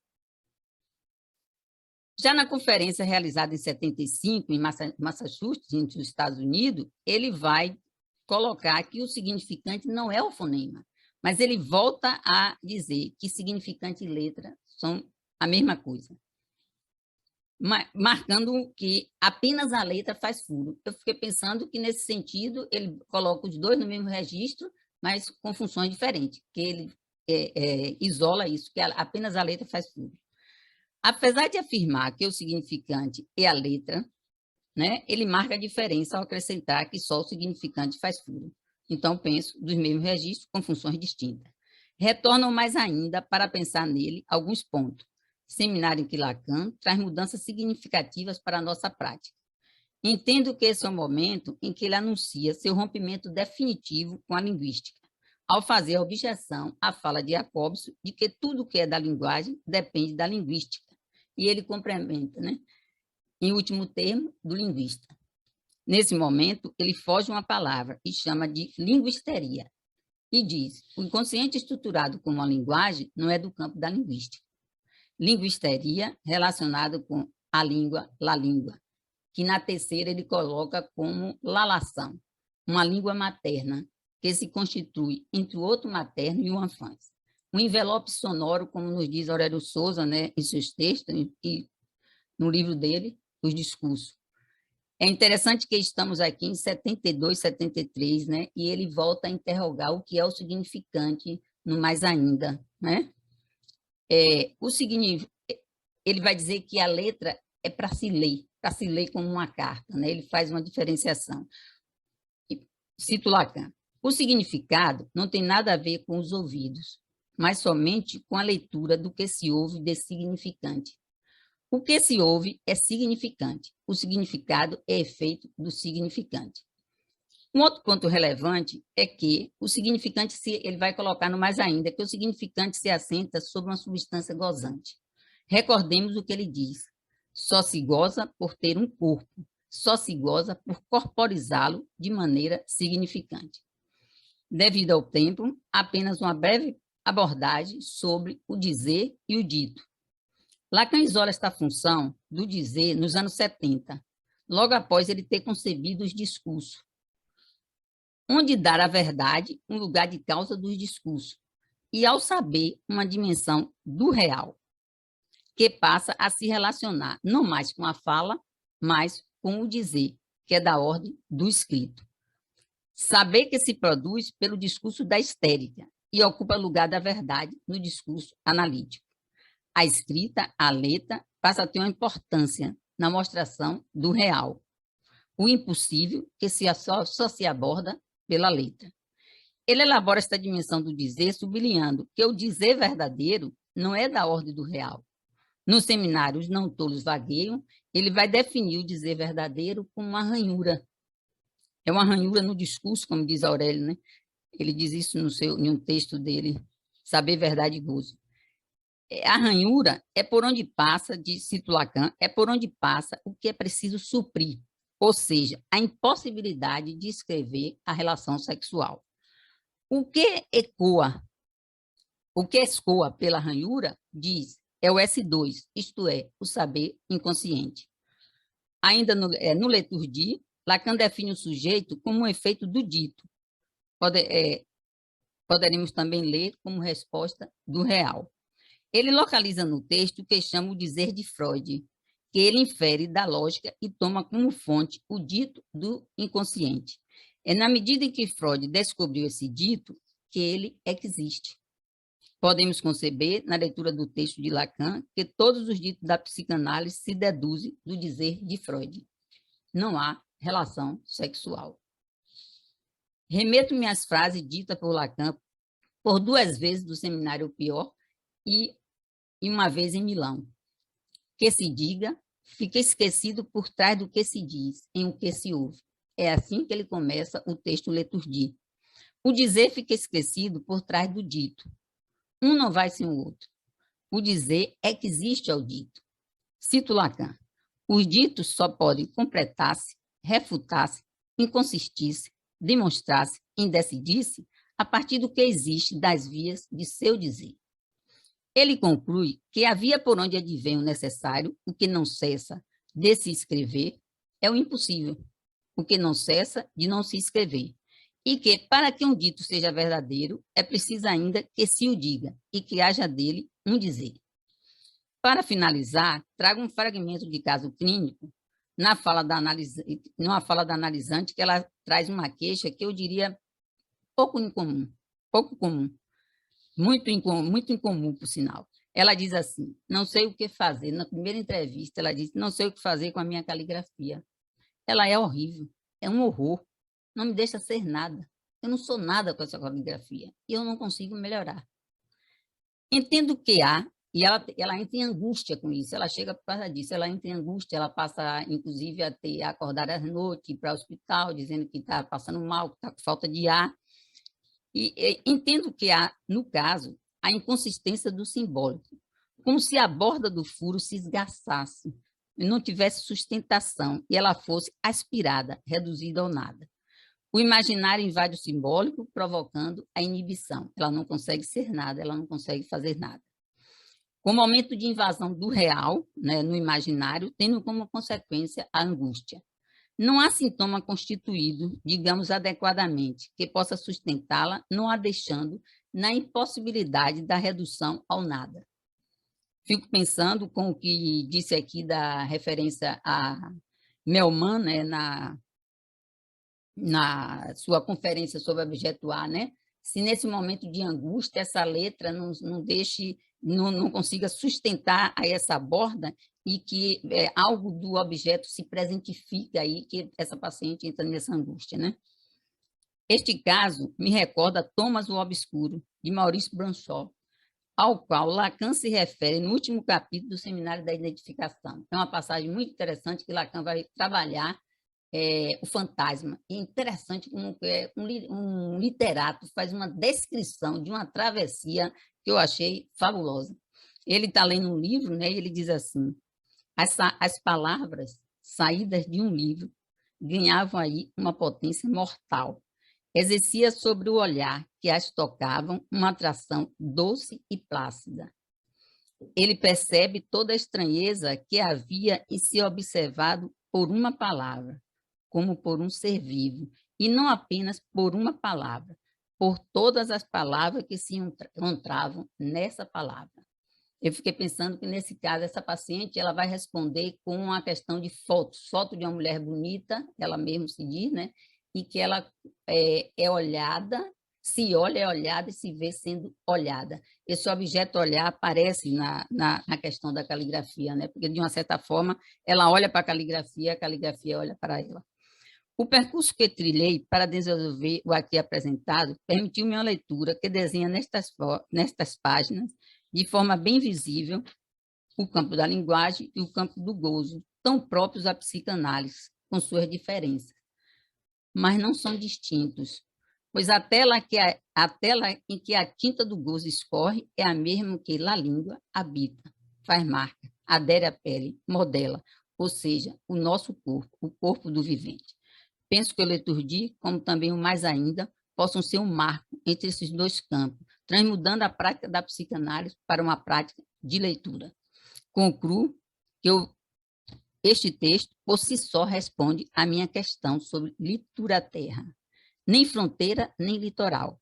D: Já na conferência realizada em 75, em Massachusetts, nos Estados Unidos, ele vai colocar que o significante não é o fonema, mas ele volta a dizer que significante e letra são a mesma coisa, marcando que apenas a letra faz furo. Eu fiquei pensando que, nesse sentido, ele coloca os dois no mesmo registro, mas com funções diferentes, que ele isola isso, que apenas a letra faz furo. Apesar de afirmar que o significante é a letra, né, ele marca a diferença ao acrescentar que só o significante faz furo. Então, penso dos mesmos registros com funções distintas. retornam mais ainda para pensar nele alguns pontos. Seminário em que Lacan traz mudanças significativas para a nossa prática. Entendo que esse é o momento em que ele anuncia seu rompimento definitivo com a linguística, ao fazer a objeção à fala de Jacobson de que tudo que é da linguagem depende da linguística. E ele complementa, né? Em último termo, do linguista. Nesse momento, ele foge uma palavra e chama de linguisteria. E diz, o inconsciente estruturado como a linguagem não é do campo da linguística. Linguisteria relacionado com a língua, que na terceira ele coloca como lalação, uma língua materna, que se constitui entre o outro materno e o infância. Um envelope sonoro, como nos diz Aurélio Souza, né, em seus textos e no livro dele, Os Discursos. É interessante que estamos aqui em 72, 73, né, e ele volta a interrogar o que é o significante no mais ainda, né? Ele vai dizer que a letra é para se ler como uma carta, né? Ele faz uma diferenciação. Cito Lacan. O significado não tem nada a ver com os ouvidos, mas somente com a leitura do que se ouve de significante. O que se ouve é significante, o significado é efeito do significante. Um outro ponto relevante é que o significante, ele vai colocar no mais ainda, que o significante se assenta sobre uma substância gozante. Recordemos o que ele diz, só se goza por ter um corpo, só se goza por corporizá-lo de maneira significante. Devido ao tempo, apenas uma breve abordagem sobre o dizer e o dito. Lacan isola esta função do dizer nos anos 70, logo após ele ter concebido os discursos, onde dar à verdade um lugar de causa dos discursos, e ao saber uma dimensão do real, que passa a se relacionar não mais com a fala, mas com o dizer, que é da ordem do escrito. Saber que se produz pelo discurso da histérica e ocupa lugar da verdade no discurso analítico. A escrita, a letra, passa a ter uma importância na mostração do real. O impossível que só se aborda pela letra. Ele elabora esta dimensão do dizer, sublinhando que o dizer verdadeiro não é da ordem do real. No seminário Os Não Tolos Vagueiam, ele vai definir o dizer verdadeiro como uma ranhura. É uma ranhura no discurso, como diz Aurélio, né? Ele diz isso em um texto dele, Saber, Verdade e Gozo. A ranhura é por onde passa, cito Lacan, é por onde passa o que é preciso suprir, ou seja, a impossibilidade de escrever a relação sexual. O que escoa pela ranhura, diz, é o S2, isto é, o saber inconsciente. Ainda no Leturgie, Lacan define o sujeito como um efeito do dito. Poderemos também ler como resposta do real. Ele localiza no texto o que chama o dizer de Freud, que ele infere da lógica e toma como fonte o dito do inconsciente. É na medida em que Freud descobriu esse dito que ele existe. Podemos conceber, na leitura do texto de Lacan, que todos os ditos da psicanálise se deduzem do dizer de Freud. Não há relação sexual. Remeto-me às frases ditas por Lacan por 2 vezes do seminário Pior e uma vez em Milão. Que se diga, fica esquecido por trás do que se diz, em o que se ouve. É assim que ele começa o texto Leturgie. O dizer fica esquecido por trás do dito. Um não vai sem o outro. O dizer é que existe ao dito. Cito Lacan. Os ditos só podem completar-se, refutar-se, inconsistir-se, demonstrar-se, indecidir-se, a partir do que existe das vias de seu dizer. Ele conclui que a via por onde advém o necessário, o que não cessa de se escrever, é o impossível, o que não cessa de não se escrever, e que, para que um dito seja verdadeiro, é preciso ainda que se o diga e que haja dele um dizer. Para finalizar, trago um fragmento de caso clínico numa fala da analisante, que ela traz uma queixa que eu diria pouco comum, muito incomum, por sinal. Ela diz assim, não sei o que fazer. Na primeira entrevista, ela disse, não sei o que fazer com a minha caligrafia. Ela é horrível, é um horror, não me deixa ser nada. Eu não sou nada com essa caligrafia e eu não consigo melhorar. Entendo que há, e ela entra em angústia com isso, ela chega por causa disso, ela entra em angústia, ela passa, inclusive, a acordar à noite, ir para o hospital, dizendo que está passando mal, que está com falta de ar. E entendo que há, no caso, a inconsistência do simbólico, como se a borda do furo se esgaçasse, não tivesse sustentação, e ela fosse aspirada, reduzida ao nada. O imaginário invade o simbólico, provocando a inibição. Ela não consegue ser nada, ela não consegue fazer nada. Com o momento de invasão do real, né, no imaginário, tendo como consequência a angústia. Não há sintoma constituído, digamos adequadamente, que possa sustentá-la, não a deixando na impossibilidade da redução ao nada. Fico pensando com o que disse aqui da referência a Melman, né, na sua conferência sobre objeto A, né? Se nesse momento de angústia essa letra não consiga sustentar a essa borda e que algo do objeto se presentifique aí, que essa paciente entra nessa angústia, né? Este caso me recorda Thomas o Obscuro, de Maurice Blanchot, ao qual Lacan se refere no último capítulo do Seminário da Identificação. É uma passagem muito interessante que Lacan vai trabalhar o fantasma. É interessante como um literato faz uma descrição de uma travessia que eu achei fabulosa. Ele está lendo um livro, né, e ele diz assim, as palavras saídas de um livro ganhavam aí uma potência mortal. Exercia sobre o olhar que as tocavam uma atração doce e plácida. Ele percebe toda a estranheza que havia em ser observado por uma palavra, como por um ser vivo, e não apenas por uma palavra, por todas as palavras que se encontravam nessa palavra. Eu fiquei pensando que, nesse caso, essa paciente ela vai responder com uma questão de fotos, foto de uma mulher bonita, ela mesma se diz, né? E que ela é olhada, se olha, é olhada e se vê sendo olhada. Esse objeto olhar aparece na questão da caligrafia, né? Porque, de uma certa forma, ela olha para a caligrafia olha para ela. O percurso que trilhei para desenvolver o aqui apresentado permitiu-me uma leitura que desenha nestas páginas, de forma bem visível, o campo da linguagem e o campo do gozo, tão próprios à psicanálise, com suas diferenças. Mas não são distintos, pois a tela em que a tinta do gozo escorre é a mesma que a língua habita, faz marca, adere à pele, modela, ou seja, o nosso corpo, o corpo do vivente. Penso que a liturgia, como também o mais ainda, possam ser um marco entre esses dois campos, transmudando a prática da psicanálise para uma prática de leitura. Concluo que este texto, por si só, responde à minha questão sobre literatura-terra. Nem fronteira, nem litoral.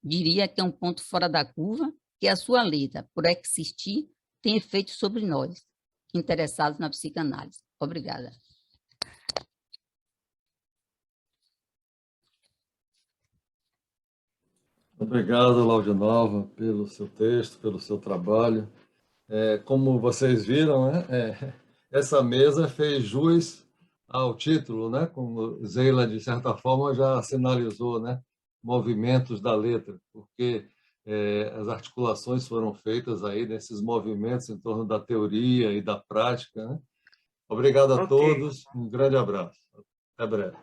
D: Diria que é um ponto fora da curva, que a sua letra, por existir, tem efeito sobre nós, interessados na psicanálise. Obrigada.
B: Obrigado, Laudinova, pelo seu texto, pelo seu trabalho. Como vocês viram, né, essa mesa fez jus ao título, né, como Zeila, de certa forma, já sinalizou, né, movimentos da letra, porque as articulações foram feitas aí nesses movimentos em torno da teoria e da prática, né? Obrigado a todos, um grande abraço. Até breve.